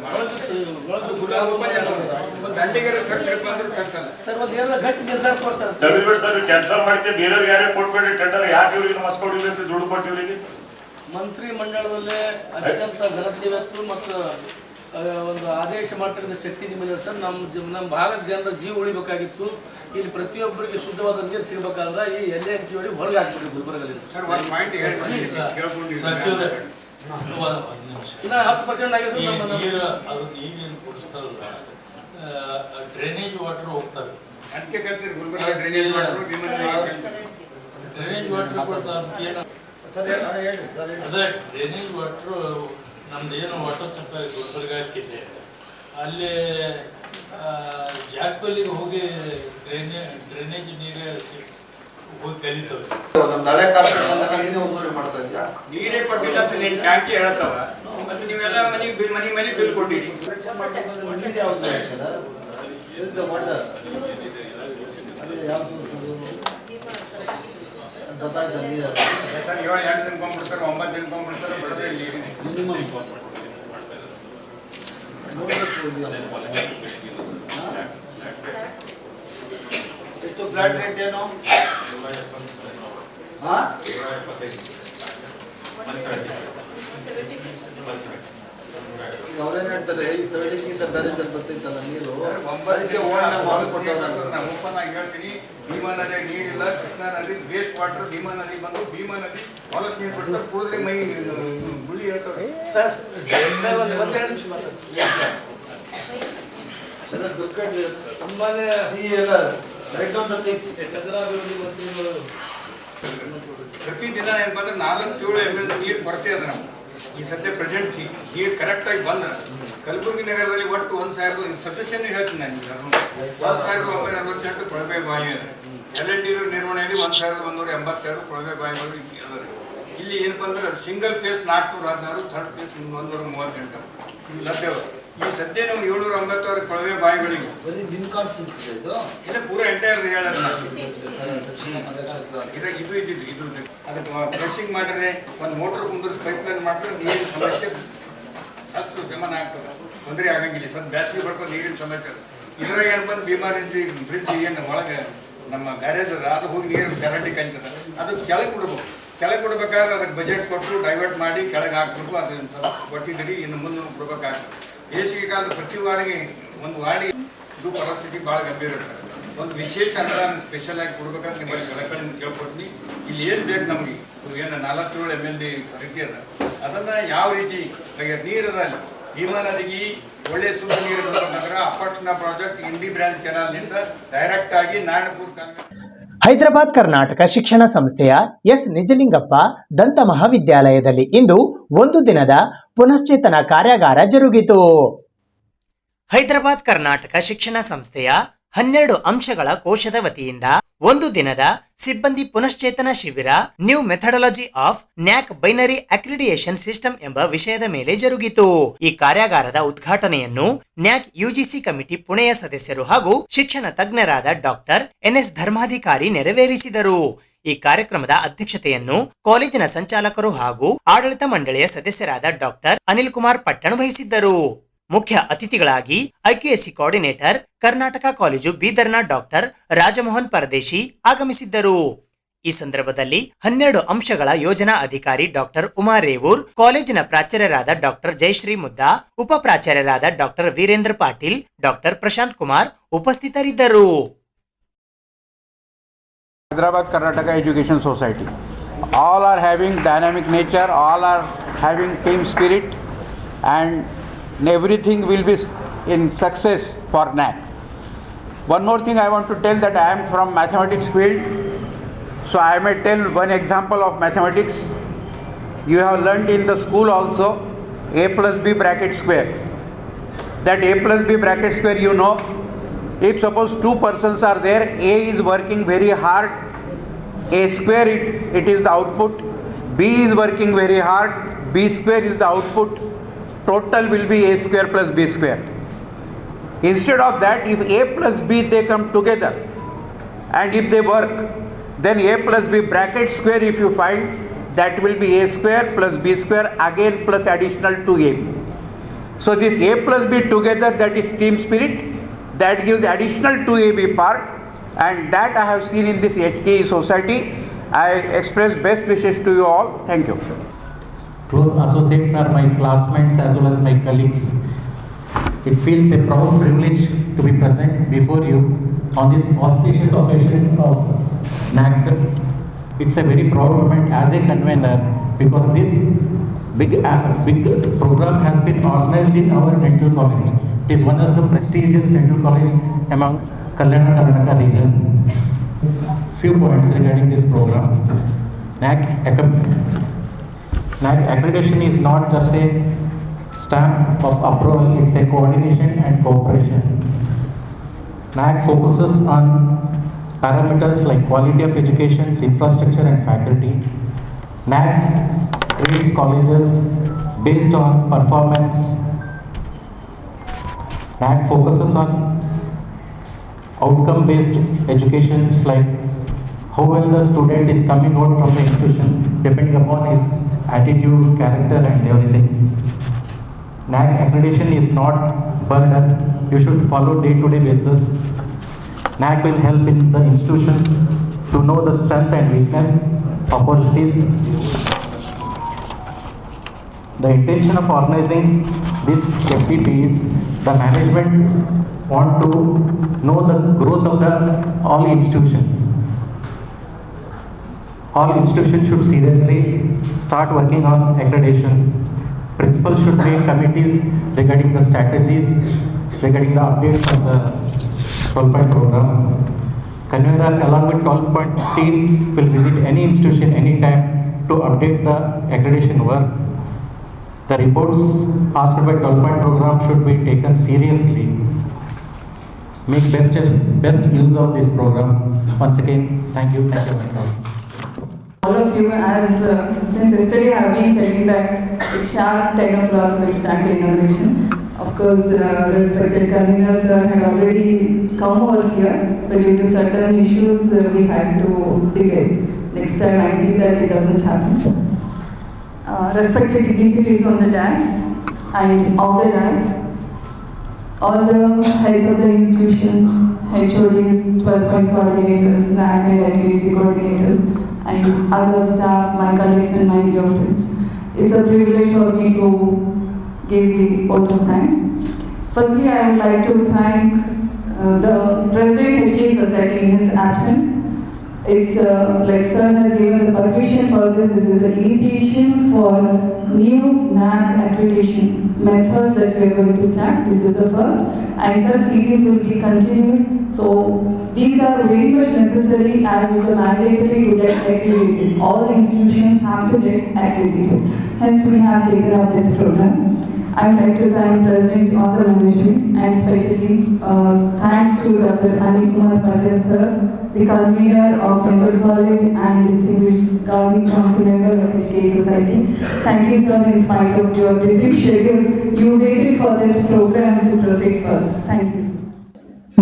ದಂಡಿಗೆ ತೆಗೆದ್ಬಿಟ್ಟು ಸರ್ ಕ್ಯಾನ್ಸಲ್ ಮಾಡ್ತೀವಿ, ಬೇರೆಯವ್ರಿಗೆ ಯಾರೇ ಕೊಟ್ಬೇಡಿ ಟೆಂಡರ್. ಯಾಕೆ ಇವ್ರಿಗೆ ಮಸ್ಕೊಡಿಲ್ಲ ಅಂತ ದುಡ್ಡು ಕೊಟ್ಟು ಇವರಿಗೆ? ಮಂತ್ರಿ ಮಂಡಳದಲ್ಲೇ ಅತ್ಯಂತ ಘನತೆ ವ್ಯಕ್ತಿ ಮತ್ತು ಒಂದು ಆದೇಶ ಮಾಡ್ತಕ್ಕಂಥ ಶಕ್ತಿ ನಿಮ್ಮಲ್ಲಿ ಸರ್. ನಮ್ಮ ಭಾಗದ ಜನರ ಜೀವ ಉಳಿಬೇಕಾಗಿತ್ತು. ಇಲ್ಲಿ ಪ್ರತಿಯೊಬ್ಬರಿಗೆ ಶುದ್ಧವಾದ ನೀರು ಸಿಗಬೇಕಾದ್ರೆ ಈ LNT ಹೊರಗೆ ಹಾಕ್ಬಿಟ್ಟು ಗುಲ್ಬರ್ಗಲ್ಲಿ ಇನ್ನ 10% ಆಗಿದೆ. ನೀರೇನು ಕುಡಿಸ್ತಾರಲ್ಲ, ಡ್ರೈನೇಜ್ ವಾಟರ್ ಹೋಗ್ತವೆ. ಅದಕ್ಕೆ ಕೇಳ್ತೀರಿ ಗುಲ್ಬರ್ಗ ಡ್ರೈನೇಜ್ ವಾಟರ್ ಕೊಡ್ತಾರೆ. ಅದೇ ಡ್ರೈನೇಜ್ ವಾಟ್ರು ನಮ್ದು ಏನು ವಾಟರ್ ಸಪ್ಲೈ ಗುಲ್ಬರ್ಗಕ್ಕಿದೆ, ಅಲ್ಲಿ ಜಾಗಪಲ್ಲಿಗೆ ಹೋಗಿ ಡ್ರೈನೇಜ್ ನೀರೇ ಹೋಗಿ ಕಲಿತವೆ. ನೀರೇ ಕೊಟ್ಟಿಲ್ಲ ಅಂತ ನೀನು ಟ್ಯಾಂಕಿ ಹೇಳತ್ತವ. ಮತ್ತೆ ನೀವೆಲ್ಲ ಮನೆ ಬಿಲ್ ಕೊಟ್ಟಿರಿ. ಏಳು 8 ದಿನಕೊಂಡ್ಬಿಡ್ತಾರೆ, 9 ದಿನಕೊಂಡ್ಬಿಡ್ತಾರೆ. ಬಿಡದೆ ಎಷ್ಟು ಫ್ಲಾಟ್ ರೇಟ್ ಏನು? ಅವ್ರೇನ್ ಹೇಳ್ತಾರೆ, ಈ 70ಗಿಂತ ಬೇರೆ ಜನ ಬರ್ತೈತಲ್ಲ ನೀರು, ಅದಕ್ಕೆ ನಾನು ಓಪನ್ ಆಗಿ ಹೇಳ್ತೀನಿ. ಭೀಮಾ ನದಿ ನೀರಿಲ್ಲ, ಕೃಷ್ಣಾ ನದಿ ವೇಸ್ಟ್ ವಾಟರ್. ಭೀಮಾ ನದಿ ಬಂದು ಭೀಮಾ ನದಿ ಹೊಲಸ್ ನೀರು ಬಿಡ್ತಾರೆ, ಕುಡಿದ್ರೆ ಮೈ ಗುಳಿ ಹೇಳ್ತಾರೆ. ಪ್ರತಿದಿನ ಏನಂದ್ರೆ 4-7 ML ನೀರು ಬರ್ತೇ ಅದ. ನಾವು ಈ ಸದ್ಯ ಪ್ರೆಸೆಂಟ್ ನೀರು ಕರೆಕ್ಟಾಗಿ ಬಂದ್ರೆ ಕಲಬುರಗಿ ನಗರದಲ್ಲಿ ಒಟ್ಟು 1,000 ಸಬ್ಸ್ಟೇಷನ್ ಹೇಳ್ತೀನಿ ನಾನು. 1,948 ಕೊಳವೆ ಬಾವಿ ಅದ. LNT ನಿರ್ವಹಣೆಯಲ್ಲಿ 1,182 ಕೊಳವೆ ಬಾವಿಗಳು ಅದ. ಇಲ್ಲಿ ಏನಪ್ಪ ಅಂದ್ರೆ ಸಿಂಗಲ್ ಫೇಸ್ 416, ಥರ್ಡ್ ಫೇಸ್ 138 ಇವು ಲಭ್ಯವ. ಈ ಸದ್ಯ ನಾವು 796 ಕೊಳವೆ ಬಾವಿಗಳಿಗೆ ಇಲ್ಲ ಪೂರ ಎಂಟೈರ್ ಹೇಳೋದು ಇದು ಅದಕ್ಕೆ ಫ್ಲಶಿಂಗ್ ಮಾಡಿದ್ರೆ ಒಂದು ಮೋಟರ್ ಕುಂದಿರಿಸಿ ಪೈಪ್ಲೈನ್ ಮಾಡಿದ್ರೆ ನೀರಿನ ಸಮಸ್ಯೆ ಸಾಕು ಗಮನ ಆಗ್ತದೆ. ತೊಂದರೆ ಆಗಂಗಿಲ್ಲ. ಸ್ವಲ್ಪ ಬ್ಯಾಸಿಗೆ ಬರ್ಕೊಂಡು ನೀರಿನ ಸಮಸ್ಯೆ. ಇದ್ರಾಗ ಏನು ಬಂದು ಭೀಮಾರಿಂಜಿ ಬ್ರಿಡ್ಜ್ ಏನು ಒಳಗೆ ನಮ್ಮ ಬ್ಯಾರೇಜ್ ಅದ, ಅದು ಹೋಗಿ ನೀರು ಗ್ಯಾರಂಟಿ ಕಲಿತದೆ. ಅದು ಕೆಳಗೆ ಕೊಡ್ಬೇಕು. ಕೆಳಗೆ ಕೊಡ್ಬೇಕಾದ್ರೆ ಅದಕ್ಕೆ ಬಜೆಟ್ ಕೊಟ್ಟು ಡೈವರ್ಟ್ ಮಾಡಿ ಕೆಳಗೆ ಹಾಕ್ಬೇಕು. ಅದನ್ನು ಸ್ವಲ್ಪ ಕೊಟ್ಟಿದ್ದೀರಿ, ಇನ್ನು ಮುಂದೆ ಕೊಡ್ಬೇಕಾಗ್ತದೆ. ಬೇಸಿಗೆ ಕಾಲದ ಪ್ರತಿ ವಾರಿಗೆ ಒಂದು ವಾರ್ಡಿಗೆ ಇದು ಪರಿಸ್ಥಿತಿ ಭಾಳ ಗಂಭೀರ ಇರ್ತದೆ. ಒಂದು ವಿಶೇಷ ಅನುದಾನ ಸ್ಪೆಷಲ್ ಆಗಿ ಕೊಡ್ಬೇಕಂತ ನಿಮ್ಮಲ್ಲಿ ಕಳಕಳಿಂದ ಕೇಳ್ಕೊಡ್ತೀನಿ. ಇಲ್ಲಿ ಏನು ಬೇಕು ನಮಗೆ ಏನು 47 MLD ರೀತಿ ಅದ, ಅದನ್ನು ಯಾವ ರೀತಿ ನೀರಲ್ಲಿ ಭೀಮಾ ನದಿಗೆ ಒಳ್ಳೆ ಶುದ್ಧ ನೀರು ಬರಬೇಕಂದ್ರೆ ಅಪಕ್ಷಣ ಪ್ರಾಜೆಕ್ಟ್ ಇಂಡಿ ಬ್ರಾಂಚ್ ಕೆನಾಲ್ನಿಂದ ಡೈರೆಕ್ಟ್ ಆಗಿ ನಾರಾಯಣಪುರ ಕಾಲುವೆ. ಹೈದರಾಬಾದ್ ಕರ್ನಾಟಕ ಶಿಕ್ಷಣ ಸಂಸ್ಥೆಯ ಎಸ್ ನಿಜಲಿಂಗಪ್ಪ ದಂತ ಮಹಾವಿದ್ಯಾಲಯದಲ್ಲಿ ಇಂದು ಒಂದು ದಿನದ ಪುನಶ್ಚೇತನ ಕಾರ್ಯಾಗಾರ ಜರುಗಿತು. ಹೈದರಾಬಾದ್ ಕರ್ನಾಟಕ ಶಿಕ್ಷಣ ಸಂಸ್ಥೆಯ 12 ಅಂಶಗಳ ಕೋಶದ ವತಿಯಿಂದ ಒಂದು ದಿನದ ಸಿಬ್ಬಂದಿ ಪುನಶ್ಚೇತನ ಶಿಬಿರ new methodology of NAAC binary accreditation system ಎಂಬ ವಿಷಯದ ಮೇಲೆ ಜರುಗಿತು. ಈ ಕಾರ್ಯಾಗಾರದ ಉದ್ಘಾಟನೆಯನ್ನು ನ್ಯಾಕ್ UGC ಕಮಿಟಿ ಪುಣೆಯ ಸದಸ್ಯರು ಹಾಗೂ ಶಿಕ್ಷಣ ತಜ್ಞರಾದ ಡಾಕ್ಟರ್ NS ಧರ್ಮಾಧಿಕಾರಿ ನೆರವೇರಿಸಿದರು. ಈ ಕಾರ್ಯಕ್ರಮದ ಅಧ್ಯಕ್ಷತೆಯನ್ನು ಕಾಲೇಜಿನ ಸಂಚಾಲಕರು ಹಾಗೂ ಆಡಳಿತ ಮಂಡಳಿಯ ಸದಸ್ಯರಾದ ಡಾಕ್ಟರ್ ಅನಿಲ್ ಕುಮಾರ್ ಪಟ್ಟಣ್ ವಹಿಸಿದ್ದರು. ಮುಖ್ಯ ಅತಿಥಿಗಳಾಗಿ IQAC ಕೋಆರ್ಡಿನೇಟರ್ ಕರ್ನಾಟಕ ಕಾಲೇಜು ಬೀದರ್ನ ಡಾಕ್ಟರ್ ರಾಜಮೋಹನ್ ಪರದೇಶಿ ಆಗಮಿಸಿದ್ದರು. ಈ ಸಂದರ್ಭದಲ್ಲಿ 12 ಅಂಶಗಳ ಯೋಜನಾ ಅಧಿಕಾರಿ ಡಾಕ್ಟರ್ ಉಮಾ ರೇವೂರ್, ಕಾಲೇಜಿನ ಪ್ರಾಚಾರ್ಯರಾದ ಡಾಕ್ಟರ್ ಜಯಶ್ರೀ ಮುದ್ದಾ, ಉಪ ಪ್ರಾಚಾರ್ಯರಾದ ಡಾಕ್ಟರ್ ವೀರೇಂದ್ರ ಪಾಟೀಲ್, ಡಾಕ್ಟರ್ ಪ್ರಶಾಂತ್ ಕುಮಾರ್ ಉಪಸ್ಥಿತರಿದ್ದರು. Hyderabad Karnataka Education Society. All are having dynamic nature, all are having team spirit, and everything will be in success for NAC. One more thing I want to tell, that I am from mathematics field, so I may tell one example of mathematics. You have learnt in the school also a plus b bracket square. That a plus b bracket square, you know, if suppose two persons are there, A is working very hard, A square it is the output, B is working very hard, B square is the output, total will be A square plus B square. Instead of that, if A plus B they come together and if they work, then A plus B bracket square if you find, that will be A square plus B square again plus additional 2AB. So this A plus B together, that is team spirit, that gives additional 2AB part, and that I have seen in this HKE society. I express best wishes to you all. Thank you. Close associates are my classmates as well as my colleagues. It feels a proud privilege to be present before you on this auspicious occasion of NAC. It's a very proud moment as a convener, because this big program has been organized in our dental college. It is one of the prestigious dental college among Kalyana Karnataka region. Few points regarding this program. NAC accreditation is not just a stamp of approval, it's a coordination and cooperation. NAC focuses on parameters like quality of education, infrastructure and faculty. NAC rates colleges based on performance. NAC focuses on outcome-based educations, like how well the student is coming out from the institution, depending upon his attitude, character and everything. NAC accreditation is not burden. You should follow day-to-day basis. NAC will help in the institution to know the strength and weakness, opportunities. The intention of organizing this FPT is the management want to know the growth of all institutions. All institutions should seriously start working on accreditation. Principals should make committees regarding the strategies, regarding the updates of the 12-point program. Convener along with 12-point team will visit any institution anytime to update the accreditation work. The reports asked by 12-point program should be taken seriously. Make best use of this program. Once again, thank you. Thank you. All of you, as since yesterday I have been telling that it's sharp 10 o'clock will start the inauguration. Of course, respected convener sir had already come over here, but due to certain issues we had to delay it. Next time I see that it doesn't happen. Respected dignitaries on the dais and off the dais, all the heads of the institutions, HODs, 12-point coordinators, NAC and LKC coordinators, and other staff, my colleagues and my dear friends. It's a privilege for me to give the vote of thanks. Firstly, I would like to thank the President HKE Society in his absence. It's like sir had given the permission for this. This is the initiation for new NAC accreditation methods that we are going to start. This is the first, and sir series will be continued. So these are very much necessary as it's a mandatory to get accredited. All institutions have to get accredited. Hence we have taken up this program. I would like to thank President, all the management, and especially thanks to Dr. Anil Kumar Patel sir, the convener of Dental College and distinguished governing council member of HKE Society. Thank you sir, in spite of your busy schedule, you waited for this program to proceed further. Thank you sir.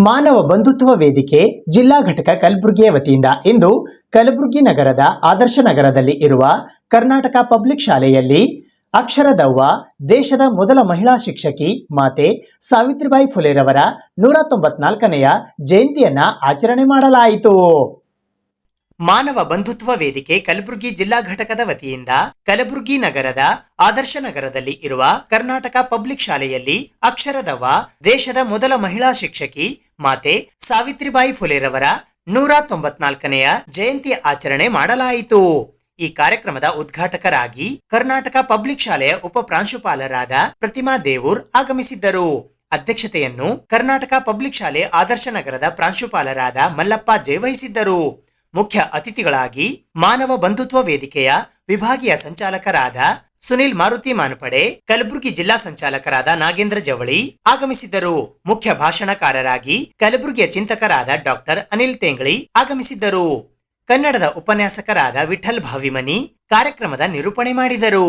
ಮಾನವ ಬಂಧುತ್ವ ವೇದಿಕೆ ಜಿಲ್ಲಾ ಘಟಕ ಕಲಬುರಗಿಯ ವತಿಯಿಂದ ಇಂದು ಕಲಬುರಗಿ ನಗರದ ಆದರ್ಶ ನಗರದಲ್ಲಿ ಇರುವ Karnataka public ಶಾಲೆಯಲ್ಲಿ ಅಕ್ಷರದವ್ವ ದೇಶದ ಮೊದಲ ಮಹಿಳಾ ಶಿಕ್ಷಕಿ ಮಾತೆ ಸಾವಿತ್ರಿಬಾಯಿ ಫುಲೆರವರ 194ನೆಯ ಜಯಂತಿಯನ್ನ ಆಚರಣೆ ಮಾಡಲಾಯಿತು. ಮಾನವ ಬಂಧುತ್ವ ವೇದಿಕೆ ಕಲಬುರಗಿ ಜಿಲ್ಲಾ ಘಟಕದ ವತಿಯಿಂದ ಕಲಬುರಗಿ ನಗರದ ಆದರ್ಶ ನಗರದಲ್ಲಿ ಇರುವ ಕರ್ನಾಟಕ ಪಬ್ಲಿಕ್ ಶಾಲೆಯಲ್ಲಿ ಅಕ್ಷರದವ್ವ ದೇಶದ ಮೊದಲ ಮಹಿಳಾ ಶಿಕ್ಷಕಿ ಮಾತೆ ಸಾವಿತ್ರಿಬಾಯಿ ಫುಲೆರವರ 194ನೆಯ ಜಯಂತಿ ಆಚರಣೆ ಮಾಡಲಾಯಿತು. ಈ ಕಾರ್ಯಕ್ರಮದ ಉದ್ಘಾಟಕರಾಗಿ ಕರ್ನಾಟಕ ಪಬ್ಲಿಕ್ ಶಾಲೆಯ ಉಪ ಪ್ರಾಂಶುಪಾಲರಾದ ಪ್ರತಿಮಾ ದೇವೂರ್ ಆಗಮಿಸಿದ್ದರು. ಅಧ್ಯಕ್ಷತೆಯನ್ನು ಕರ್ನಾಟಕ ಪಬ್ಲಿಕ್ ಶಾಲೆ ಆದರ್ಶ ನಗರದ ಪ್ರಾಂಶುಪಾಲರಾದ ಮಲ್ಲಪ್ಪ ಜೆ ವಹಿಸಿದ್ದರು. ಮುಖ್ಯ ಅತಿಥಿಗಳಾಗಿ ಮಾನವ ಬಂಧುತ್ವ ವೇದಿಕೆಯ ವಿಭಾಗೀಯ ಸಂಚಾಲಕರಾದ ಸುನಿಲ್ ಮಾರುತಿ ಮಾನುಪಡೆ, ಕಲಬುರಗಿ ಜಿಲ್ಲಾ ಸಂಚಾಲಕರಾದ ನಾಗೇಂದ್ರ ಜವಳಿ ಆಗಮಿಸಿದ್ದರು. ಮುಖ್ಯ ಭಾಷಣಕಾರರಾಗಿ ಕಲಬುರಗಿಯ ಚಿಂತಕರಾದ ಡಾಕ್ಟರ್ ಅನಿಲ್ ತೇಂಗಳಿ ಆಗಮಿಸಿದ್ದರು. ಕನ್ನಡದ ಉಪನ್ಯಾಸಕರಾದ ವಿಠಲ್ ಭಾವಿಮನಿ ಕಾರ್ಯಕ್ರಮದ ನಿರೂಪಣೆ ಮಾಡಿದರು.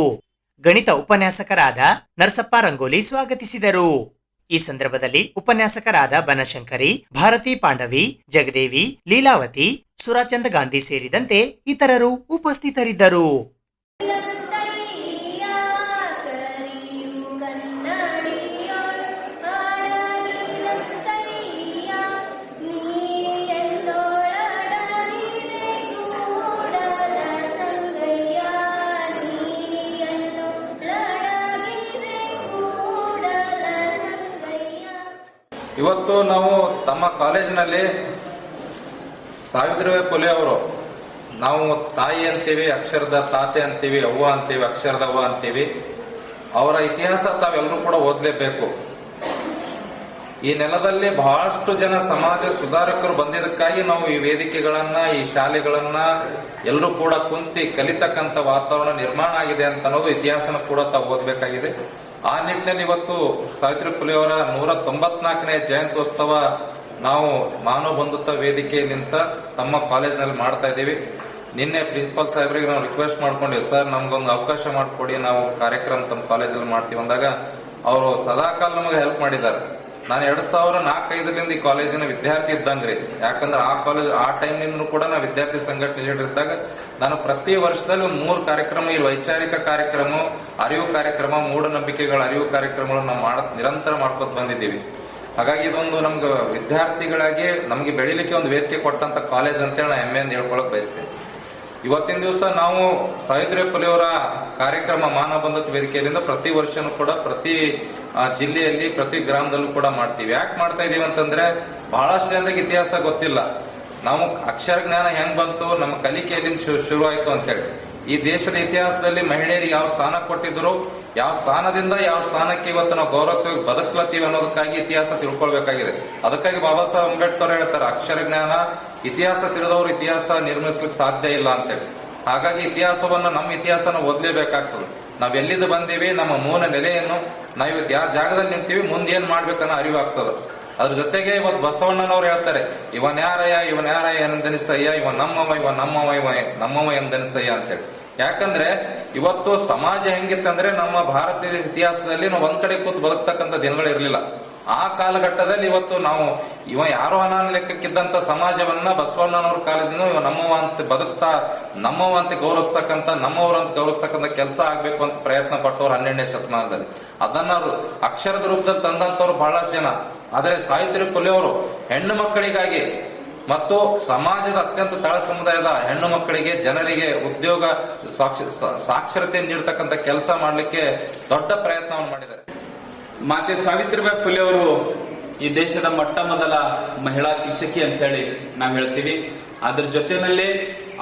ಗಣಿತ ಉಪನ್ಯಾಸಕರಾದ ನರಸಪ್ಪ ರಂಗೋಲಿ ಸ್ವಾಗತಿಸಿದರು. ಈ ಸಂದರ್ಭದಲ್ಲಿ ಉಪನ್ಯಾಸಕರಾದ ಬನಶಂಕರಿ, ಭಾರತಿ ಪಾಂಡವಿ, ಜಗದೇವಿ, ಲೀಲಾವತಿ, ಸುರಾಚಂದ ಗಾಂಧಿ ಸೇರಿದಂತೆ ಇತರರು ಉಪಸ್ಥಿತರಿದ್ದರು. ಇವತ್ತು ನಾವು ತಮ್ಮ ಕಾಲೇಜಿನಲ್ಲಿ ಸಾವಿತ್ರಿಬಾಯಿ ಫುಲೆ ಅವರು, ನಾವು ತಾಯಿ ಅಂತೀವಿ, ಅಕ್ಷರದ ತಾತೆ ಅಂತೀವಿ, ಅವ್ವ ಅಂತೀವಿ, ಅಕ್ಷರದ ಅವ್ವ ಅಂತೀವಿ. ಅವರ ಇತಿಹಾಸ ತಾವೆಲ್ಲರೂ ಕೂಡ ಓದಲೇಬೇಕು. ಈ ನೆಲದಲ್ಲಿ ಬಹಳಷ್ಟು ಜನ ಸಮಾಜ ಸುಧಾರಕರು ಬಂದಿದ್ದಕ್ಕಾಗಿ ನಾವು ಈ ವೇದಿಕೆಗಳನ್ನ, ಈ ಶಾಲೆಗಳನ್ನ ಎಲ್ಲರೂ ಕೂಡ ಕುಂತಿ ಕಲಿತಕ್ಕಂಥ ವಾತಾವರಣ ನಿರ್ಮಾಣ ಆಗಿದೆ ಅಂತ ಅನ್ನೋದು ಇತಿಹಾಸನ ಕೂಡ ತಾವು ಓದಬೇಕಾಗಿದೆ. ಆ ನಿಟ್ಟಿನಲ್ಲಿ ಇವತ್ತು ಸಾವಿತ್ರಿಬಾಯಿ ಫುಲೆ ಅವರ 194ನೇ ಜಯಂತ್ಯೋತ್ಸವ ನಾವು ಮಾನವ ಬಂಧುತ್ವ ವೇದಿಕೆಯಲ್ಲಿಂದ ತಮ್ಮ ಕಾಲೇಜಿನಲ್ಲಿ ಮಾಡ್ತಾ ಇದ್ದೀವಿ. ನಿನ್ನೆ ಪ್ರಿನ್ಸಿಪಾಲ್ ಸಾಹೇಬ್ರಿಗೆ ನಾವು ರಿಕ್ವೆಸ್ಟ್ ಮಾಡ್ಕೊಂಡ್ವಿ, ಸರ್ ನಮ್ಗೊಂದು ಅವಕಾಶ ಮಾಡಿಕೊಡಿ, ನಾವು ಕಾರ್ಯಕ್ರಮ ತಮ್ಮ ಕಾಲೇಜಲ್ಲಿ ಮಾಡ್ತೀವಿ ಅಂದಾಗ ಅವರು ಸದಾಕಾಲ ನಮಗೆ ಹೆಲ್ಪ್ ಮಾಡಿದ್ದಾರೆ. ನಾನು 2004-05 ಈ ಕಾಲೇಜಿನ ವಿದ್ಯಾರ್ಥಿ ಇದ್ದಂಗ್ರಿ. ಯಾಕಂದ್ರೆ ಆ ಕಾಲೇಜ್ ಆ ಟೈಮ್ನಿಂದ ಕೂಡ ನಾವು ವಿದ್ಯಾರ್ಥಿ ಸಂಘಟನೆ ಲೀಡರ್ ಇದ್ದಾಗ ನಾನು ಪ್ರತಿ ವರ್ಷದಲ್ಲಿ ಒಂದು 3 ಕಾರ್ಯಕ್ರಮ, ಈ ವೈಚಾರಿಕ ಕಾರ್ಯಕ್ರಮ, ಅರಿವು ಕಾರ್ಯಕ್ರಮ, ಮೂಢನಂಬಿಕೆಗಳ ಅರಿವು ಕಾರ್ಯಕ್ರಮಗಳನ್ನು ನಾವು ನಿರಂತರ ಮಾಡ್ಕೊತ ಬಂದಿದ್ದೀವಿ. ಹಾಗಾಗಿ ಇದೊಂದು ನಮ್ಗೆ ವಿದ್ಯಾರ್ಥಿಗಳಾಗಿ ನಮಗೆ ಬೆಳಿಲಿಕ್ಕೆ ಒಂದು ವೇದಿಕೆ ಕೊಟ್ಟಂತ ಕಾಲೇಜ್ ಅಂತೇಳಿ ನಾನು ಹೆಮ್ಮೆಯಿಂದ ಹೇಳ್ಕೊಳಕ್ ಬಯಸ್ತೇನೆ. ಇವತ್ತಿನ ದಿವಸ ನಾವು ಸಾವಿತ್ರಿಬಾಯಿ ಫುಲೆ ಅವರ ಕಾರ್ಯಕ್ರಮ ಮಾನವ ಬಂಧುತ್ವ ವೇದಿಕೆಯಿಂದ ಪ್ರತಿ ವರ್ಷನೂ ಕೂಡ ಪ್ರತಿ ಜಿಲ್ಲೆಯಲ್ಲಿ ಪ್ರತಿ ಗ್ರಾಮದಲ್ಲೂ ಕೂಡ ಮಾಡ್ತೀವಿ. ಯಾಕೆ ಮಾಡ್ತಾ ಇದೀವಿ ಅಂತಂದ್ರೆ ಬಹಳಷ್ಟು ಜನರಿಗೆ ಇತಿಹಾಸ ಗೊತ್ತಿಲ್ಲ. ನಾವು ಅಕ್ಷರ ಜ್ಞಾನ ಹೆಂಗ್ ಬಂತು, ನಮ್ಮ ಕಲಿಕೆಯಲ್ಲಿ ಶುರು ಆಯ್ತು ಅಂತೇಳಿ. ಈ ದೇಶದ ಇತಿಹಾಸದಲ್ಲಿ ಮಹಿಳೆಯರಿಗೆ ಯಾವ ಸ್ಥಾನ ಕೊಟ್ಟಿದ್ರು, ಯಾವ ಸ್ಥಾನದಿಂದ ಯಾವ ಸ್ಥಾನಕ್ಕೆ ಇವತ್ತು ನಾವು ಗೌರವವಾಗಿ ಬದುಕ್ಲತ್ತೀವಿ ಅನ್ನೋದಕ್ಕಾಗಿ ಇತಿಹಾಸ ತಿಳ್ಕೊಳ್ಬೇಕಾಗಿದೆ. ಅದಕ್ಕಾಗಿ ಬಾಬಾ ಸಾಹೇಬ್ ಅಂಬೇಡ್ಕರ್ ಹೇಳ್ತಾರೆ, ಅಕ್ಷರ ಜ್ಞಾನ, ಇತಿಹಾಸ ತಿಳಿದವರು ಇತಿಹಾಸ ನಿರ್ಮಿಸ್ಲಿಕ್ಕೆ ಸಾಧ್ಯ ಇಲ್ಲ ಅಂತೇಳಿ. ಹಾಗಾಗಿ ಇತಿಹಾಸವನ್ನ, ನಮ್ಮ ಇತಿಹಾಸನ ಓದ್ಲೇಬೇಕಾಗ್ತದೆ. ನಾವ್ ಎಲ್ಲಿಂದ ಬಂದೀವಿ, ನಮ್ಮ ಮೂಲ ನೆಲೆಯನ್ನು, ನಾವ್ ಇವತ್ತು ಯಾವ ಜಾಗದಲ್ಲಿ ನಿಂತೀವಿ, ಮುಂದೆ ಏನ್ ಮಾಡ್ಬೇಕನ್ನೋ ಅರಿವಾಗ್ತದೆ. ಅದ್ರ ಜೊತೆಗೆ ಇವತ್ತು ಬಸವಣ್ಣನವ್ರು ಹೇಳ್ತಾರೆ, ಇವನ್ ಯಾರಯ್ಯ ಎಂದೆನಿಸಯ್ಯ, ಇವ ನಮ್ಮವ ಎಂದೆನಿಸಯ್ಯ ಅಂತೇಳಿ. ಯಾಕಂದ್ರೆ ಇವತ್ತು ಸಮಾಜ ಹೆಂಗಿತ್ತಂದ್ರೆ ನಮ್ಮ ಭಾರತ ದೇಶ ಇತಿಹಾಸದಲ್ಲಿ ನಾವು ಒಂದ್ ಕಡೆ ಕೂತು ಬದುಕ್ತಕ್ಕಂಥ ದಿನಗಳಿರ್ಲಿಲ್ಲ. ಆ ಕಾಲಘಟ್ಟದಲ್ಲಿ ಇವತ್ತು ನಾವು ಯಾರೋ ಅನಾನ ಲೆಕ್ಕಕ್ಕಿದ್ದಂತ ಸಮಾಜವನ್ನ ಬಸವಣ್ಣನವ್ರ ಕಾಲದಿಂದ ನಮ್ಮವ ಅಂತ ಬದುಕ್ತಾ, ನಮ್ಮವ ಅಂತ ಗೌರವಿಸ್ತಕ್ಕಂಥ, ನಮ್ಮವ್ರ ಅಂತ ಗೌರವಿಸ್ತಕ್ಕಂಥ ಕೆಲಸ ಆಗ್ಬೇಕು ಅಂತ ಪ್ರಯತ್ನ ಪಟ್ಟವ್ರು 12ನೇ ಶತಮಾನದಲ್ಲಿ. ಅದನ್ನ ಅವರು ಅಕ್ಷರದ ರೂಪದಲ್ಲಿ ತಂದಂತವ್ರು ಬಹಳಷ್ಟು ಜನ. ಆದ್ರೆ ಸಾವಿತ್ರಿಬಾಯಿ ಫುಲೆ ಅವರು ಹೆಣ್ಣು ಮಕ್ಕಳಿಗಾಗಿ ಮತ್ತು ಸಮಾಜದ ಅತ್ಯಂತ ತಳ ಸಮುದಾಯದ ಹೆಣ್ಣು ಮಕ್ಕಳಿಗೆ, ಜನರಿಗೆ ಉದ್ಯೋಗ ಸಾಕ್ಷರತೆ ನೀಡತಕ್ಕಂಥ ಕೆಲಸ ಮಾಡ್ಲಿಕ್ಕೆ ದೊಡ್ಡ ಪ್ರಯತ್ನವನ್ನು ಮಾಡಿದ್ದಾರೆ. ಮಾತೆ ಸಾವಿತ್ರಿಬಾಯಿ ಫುಲೆ ಅವರು ಈ ದೇಶದ ಮೊಟ್ಟ ಮೊದಲ ಮಹಿಳಾ ಶಿಕ್ಷಕಿ ಅಂತೇಳಿ ನಾವು ಹೇಳ್ತೀವಿ. ಅದ್ರ ಜೊತೆಯಲ್ಲಿ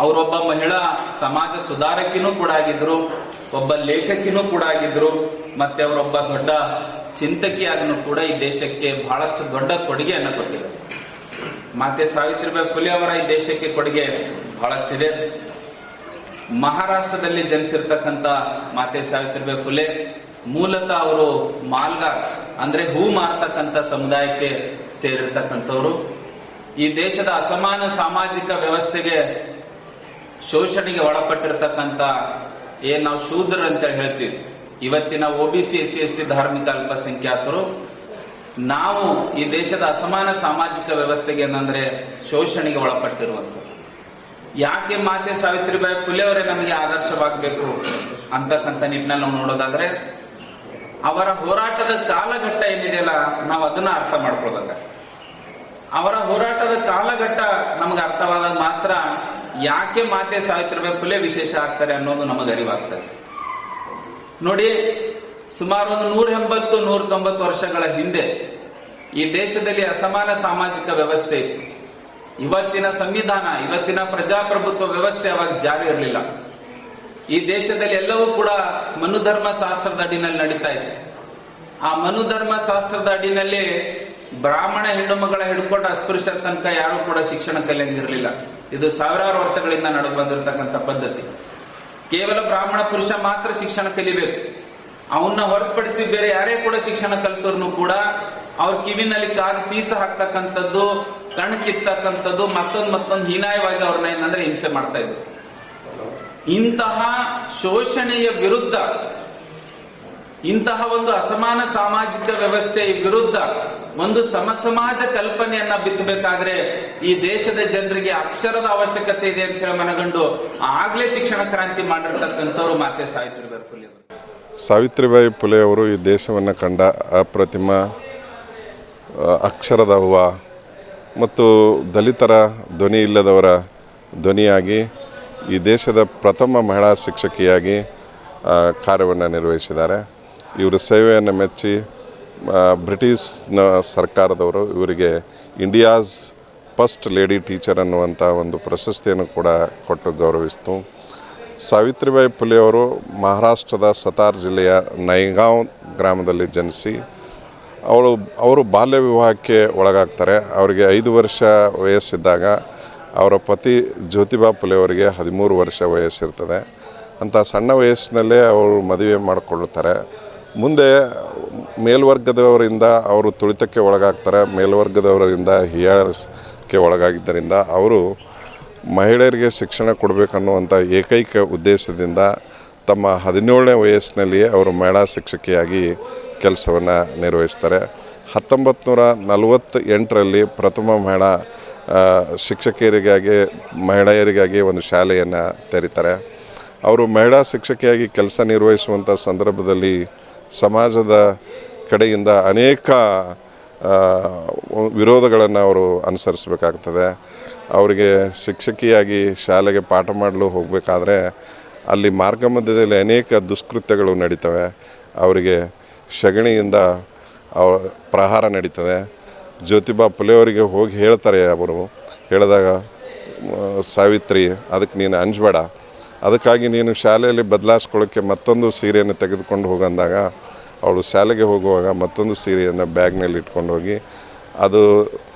ಅವರೊಬ್ಬ ಮಹಿಳಾ ಸಮಾಜ ಸುಧಾರಕಿನೂ ಕೂಡ ಆಗಿದ್ರು, ಒಬ್ಬ ಲೇಖಕಿನೂ ಕೂಡ ಆಗಿದ್ರು, ಮತ್ತೆ ಅವರೊಬ್ಬ ದೊಡ್ಡ ಚಿಂತಕಿಯಾಗನು ಕೂಡ ಈ ದೇಶಕ್ಕೆ ಬಹಳಷ್ಟು ದೊಡ್ಡ ಕೊಡುಗೆಯನ್ನು ಕೊಟ್ಟಿದ್ದಾರೆ. ಮಾತೆ ಸಾವಿತ್ರಿಬಾಯಿ ಫುಲೆ ಅವರ ಈ ದೇಶಕ್ಕೆ ಕೊಡುಗೆ ಬಹಳಷ್ಟಿದೆ. ಮಹಾರಾಷ್ಟ್ರದಲ್ಲಿ ಜನಿಸಿರ್ತಕ್ಕಂಥ ಮಾತೆ ಸಾವಿತ್ರಿಬಾಯಿ ಫುಲೆ ಮೂಲತಃ ಅವರು ಮಾಲ್ಗಾರ್ ಅಂದ್ರೆ ಹೂ ಮಾರ್ತಕ್ಕಂಥ ಸಮುದಾಯಕ್ಕೆ ಸೇರಿರ್ತಕ್ಕಂಥವ್ರು. ಈ ದೇಶದ ಅಸಮಾನ ಸಾಮಾಜಿಕ ವ್ಯವಸ್ಥೆಗೆ, ಶೋಷಣೆಗೆ ಒಳಪಟ್ಟಿರ್ತಕ್ಕಂಥ ಏನ್ ನಾವು ಶೂದ್ರ ಅಂತೇಳಿ ಹೇಳ್ತೀವಿ, ಇವತ್ತಿನ OBC SC ST ಧಾರ್ಮಿಕ ಅಲ್ಪಸಂಖ್ಯಾತರು, ನಾವು ಈ ದೇಶದ ಅಸಮಾನ ಸಾಮಾಜಿಕ ವ್ಯವಸ್ಥೆಗೆ ಏನಂದ್ರೆ ಶೋಷಣೆಗೆ ಒಳಪಟ್ಟಿರುವಂತ. ಯಾಕೆ ಮಾತೆ ಸಾವಿತ್ರಿಬಾಯಿ ಫುಲೆ ಅವರೇ ನಮಗೆ ಆದರ್ಶವಾಗಬೇಕು ಅಂತಕ್ಕಂಥ ನಿಟ್ಟಿನಲ್ಲಿ ನಾವು ನೋಡೋದಾದ್ರೆ, ಅವರ ಹೋರಾಟದ ಕಾಲಘಟ್ಟ ಏನಿದೆಯಲ್ಲ, ನಾವು ಅದನ್ನ ಅರ್ಥ ಮಾಡ್ಕೊಳ್ಬೇಕಾಗ್ತದೆ. ಅವರ ಹೋರಾಟದ ಕಾಲಘಟ್ಟ ನಮಗೆ ಅರ್ಥವಾದಾಗ ಮಾತ್ರ ಯಾಕೆ ಮಾತೆ ಸಾವಿತ್ರಿಬಾಯಿ ಫುಲೆ ವಿಶೇಷ ಆಗ್ತಾರೆ ಅನ್ನೋದು ನಮಗೆ ಅರಿವಾಗ್ತದೆ. ನೋಡಿ, ಸುಮಾರು ಒಂದು 180-190 ವರ್ಷಗಳ ಹಿಂದೆ ಈ ದೇಶದಲ್ಲಿ ಅಸಮಾನ ಸಾಮಾಜಿಕ ವ್ಯವಸ್ಥೆ ಇತ್ತು. ಇವತ್ತಿನ ಸಂವಿಧಾನ, ಇವತ್ತಿನ ಪ್ರಜಾಪ್ರಭುತ್ವ ವ್ಯವಸ್ಥೆ ಅವಾಗ ಜಾರಿ ಇರಲಿಲ್ಲ. ಈ ದೇಶದಲ್ಲಿ ಎಲ್ಲವೂ ಕೂಡ ಮನುಧರ್ಮ ಶಾಸ್ತ್ರದ ಅಡಿನಲ್ಲಿ ನಡೀತಾ ಇದೆ. ಆ ಮನುಧರ್ಮ ಶಾಸ್ತ್ರದ ಅಡಿನಲ್ಲಿ ಬ್ರಾಹ್ಮಣ ಹೆಣ್ಣು ಮಗಳ ಹಿಡ್ಕೊಂಡು ಅಸ್ಪೃಶ್ಯರ ತನಕ ಯಾರು ಕೂಡ ಶಿಕ್ಷಣ ಕಲಿಯಂಗಿರಲಿಲ್ಲ. ಇದು ಸಾವಿರಾರು ವರ್ಷಗಳಿಂದ ನಡೆದು ಬಂದಿರತಕ್ಕಂಥ ಪದ್ಧತಿ. ಕೇವಲ ಬ್ರಾಹ್ಮಣ ಪುರುಷ ಮಾತ್ರ ಶಿಕ್ಷಣ ಕಲಿಬೇಕು. ಅವನ್ನ ಹೊರತುಪಡಿಸಿ ಬೇರೆ ಯಾರೇ ಕೂಡ ಶಿಕ್ಷಣ ಕಲಿತವ್ರು ಕೂಡ ಅವ್ರ ಕಿವಿನಲ್ಲಿ ಕಾದು ಸೀಸ ಹಾಕ್ತಕ್ಕಂಥದ್ದು, ಕಣ್ಣು ಕಿತ್ತಕ್ಕಂಥದ್ದು, ಮತ್ತೊಂದು ಹೀನಾಯವಾಗಿ ಅವ್ರನ್ನ ಏನಂದ್ರೆ ಹಿಂಸೆ ಮಾಡ್ತಾ ಇದ್ರು. ಇಂತಹ ಶೋಷಣೆಯ ವಿರುದ್ಧ, ಇಂತಹ ಒಂದು ಅಸಮಾನ ಸಾಮಾಜಿಕ ವ್ಯವಸ್ಥೆಯ ವಿರುದ್ಧ ಒಂದು ಸಮಸಮಾಜ ಕಲ್ಪನೆಯನ್ನ ಬಿತ್ತಬೇಕಾದ್ರೆ ಈ ದೇಶದ ಜನರಿಗೆ ಅಕ್ಷರದ ಅವಶ್ಯಕತೆ ಇದೆ ಅಂತ ಹೇಳಿ ಮನಗಂಡು ಆಗ್ಲೇ ಶಿಕ್ಷಣ ಕ್ರಾಂತಿ ಮಾಡಿರ್ತಕ್ಕಂಥವ್ರು ಮಾತೆ ಸಾವಿತ್ರಿಬಾಯಿ ಫುಲೆ. ಸಾವಿತ್ರಿಬಾಯಿ ಫುಲೆ ಅವರು ಈ ದೇಶವನ್ನು ಕಂಡ ಅಪ್ರತಿಮ ಅಕ್ಷರದ ಹೂವ ಮತ್ತು ದಲಿತರ ಧ್ವನಿ ಇಲ್ಲದವರ ಧ್ವನಿಯಾಗಿ ಈ ದೇಶದ ಪ್ರಥಮ ಮಹಿಳಾ ಶಿಕ್ಷಕಿಯಾಗಿ ಕಾರ್ಯವನ್ನು ನಿರ್ವಹಿಸಿದ್ದಾರೆ. ಇವರ ಸೇವೆಯನ್ನು ಮೆಚ್ಚಿ ಬ್ರಿಟಿಷ್ನ ಸರ್ಕಾರದವರು ಇವರಿಗೆ ಇಂಡಿಯಾಸ್ ಫಸ್ಟ್ ಲೇಡಿ ಟೀಚರ್ ಅನ್ನುವಂಥ ಒಂದು ಪ್ರಶಸ್ತಿಯನ್ನು ಕೂಡ ಕೊಟ್ಟು ಗೌರವಿಸಿತು. ಸಾವಿತ್ರಿಬಾಯಿ ಫುಲೆ ಅವರು ಮಹಾರಾಷ್ಟ್ರದ ಸತಾರ್ ಜಿಲ್ಲೆಯ ನೈಗಾಂವ್ ಗ್ರಾಮದಲ್ಲಿ ಜನಿಸಿ ಅವರು ಬಾಲ್ಯ ವಿವಾಹಕ್ಕೆ ಒಳಗಾಗ್ತಾರೆ. ಅವರಿಗೆ 5 ವರ್ಷ ವಯಸ್ಸಿದ್ದಾಗ ಅವರ ಪತಿ ಜ್ಯೋತಿಬಾ ಫುಲೆ ಅವರಿಗೆ 13 ವರ್ಷ ವಯಸ್ಸಿರ್ತದೆ. ಅಂಥ ಸಣ್ಣ ವಯಸ್ಸಿನಲ್ಲೇ ಅವರು ಮದುವೆ ಮಾಡಿಕೊಳ್ಳುತ್ತಾರೆ. ಮುಂದೆ ಮೇಲ್ವರ್ಗದವರಿಂದ ಅವರು ತುಳಿತಕ್ಕೆ ಒಳಗಾಗ್ತಾರೆ. ಮೇಲ್ವರ್ಗದವರಿಂದ ಹೀಯಾಳಿಕೆ ಒಳಗಾಗಿದ್ದರಿಂದ ಅವರು ಮಹಿಳೆಯರಿಗೆ ಶಿಕ್ಷಣ ಕೊಡಬೇಕನ್ನುವಂಥ ಏಕೈಕ ಉದ್ದೇಶದಿಂದ ತಮ್ಮ 17ನೇ ವಯಸ್ಸಿನಲ್ಲಿಯೇ ಅವರು ಮಹಿಳಾ ಶಿಕ್ಷಕಿಯಾಗಿ ಕೆಲಸವನ್ನು ನಿರ್ವಹಿಸ್ತಾರೆ. 1948ರಲ್ಲಿ ಪ್ರಥಮ ಮಹಿಳಾ ಶಿಕ್ಷಕಿಯರಿಗಾಗಿ ಮಹಿಳೆಯರಿಗಾಗಿ ಒಂದು ಶಾಲೆಯನ್ನು ತೆರೀತಾರೆ. ಅವರು ಮಹಿಳಾ ಶಿಕ್ಷಕಿಯಾಗಿ ಕೆಲಸ ನಿರ್ವಹಿಸುವಂಥ ಸಂದರ್ಭದಲ್ಲಿ ಸಮಾಜದ ಕಡೆಯಿಂದ ಅನೇಕ ವಿರೋಧಗಳನ್ನು ಅವರು ಅನುಸರಿಸಬೇಕಾಗ್ತದೆ. ಅವರಿಗೆ ಶಿಕ್ಷಕಿಯಾಗಿ ಶಾಲೆಗೆ ಪಾಠ ಮಾಡಲು ಹೋಗಬೇಕಾದ್ರೆ ಅಲ್ಲಿ ಮಾರ್ಗ ಮಧ್ಯದಲ್ಲಿ ಅನೇಕ ದುಷ್ಕೃತ್ಯಗಳು ನಡೀತವೆ. ಅವರಿಗೆ ಸಗಣಿಯಿಂದ ಪ್ರಹಾರ ನಡೀತದೆ. ಜ್ಯೋತಿಬಾ ಫುಲೆ ಅವರಿಗೆ ಹೋಗಿ ಹೇಳ್ತಾರೆ. ಅವರು ಹೇಳಿದಾಗ ಸಾವಿತ್ರಿ ಅದಕ್ಕೆ ನೀನು ಅಂಜಬೇಡ, ಅದಕ್ಕಾಗಿ ನೀನು ಶಾಲೆಯಲ್ಲಿ ಬದಲಾಯಿಸ್ಕೊಳ್ಳೋಕ್ಕೆ ಮತ್ತೊಂದು ಸೀರೆಯನ್ನು ತೆಗೆದುಕೊಂಡು ಹೋಗಂದಾಗ ಅವಳು ಶಾಲೆಗೆ ಹೋಗುವಾಗ ಮತ್ತೊಂದು ಸೀರೆಯನ್ನು ಬ್ಯಾಗ್ನಲ್ಲಿ ಇಟ್ಕೊಂಡು ಹೋಗಿ ಅದು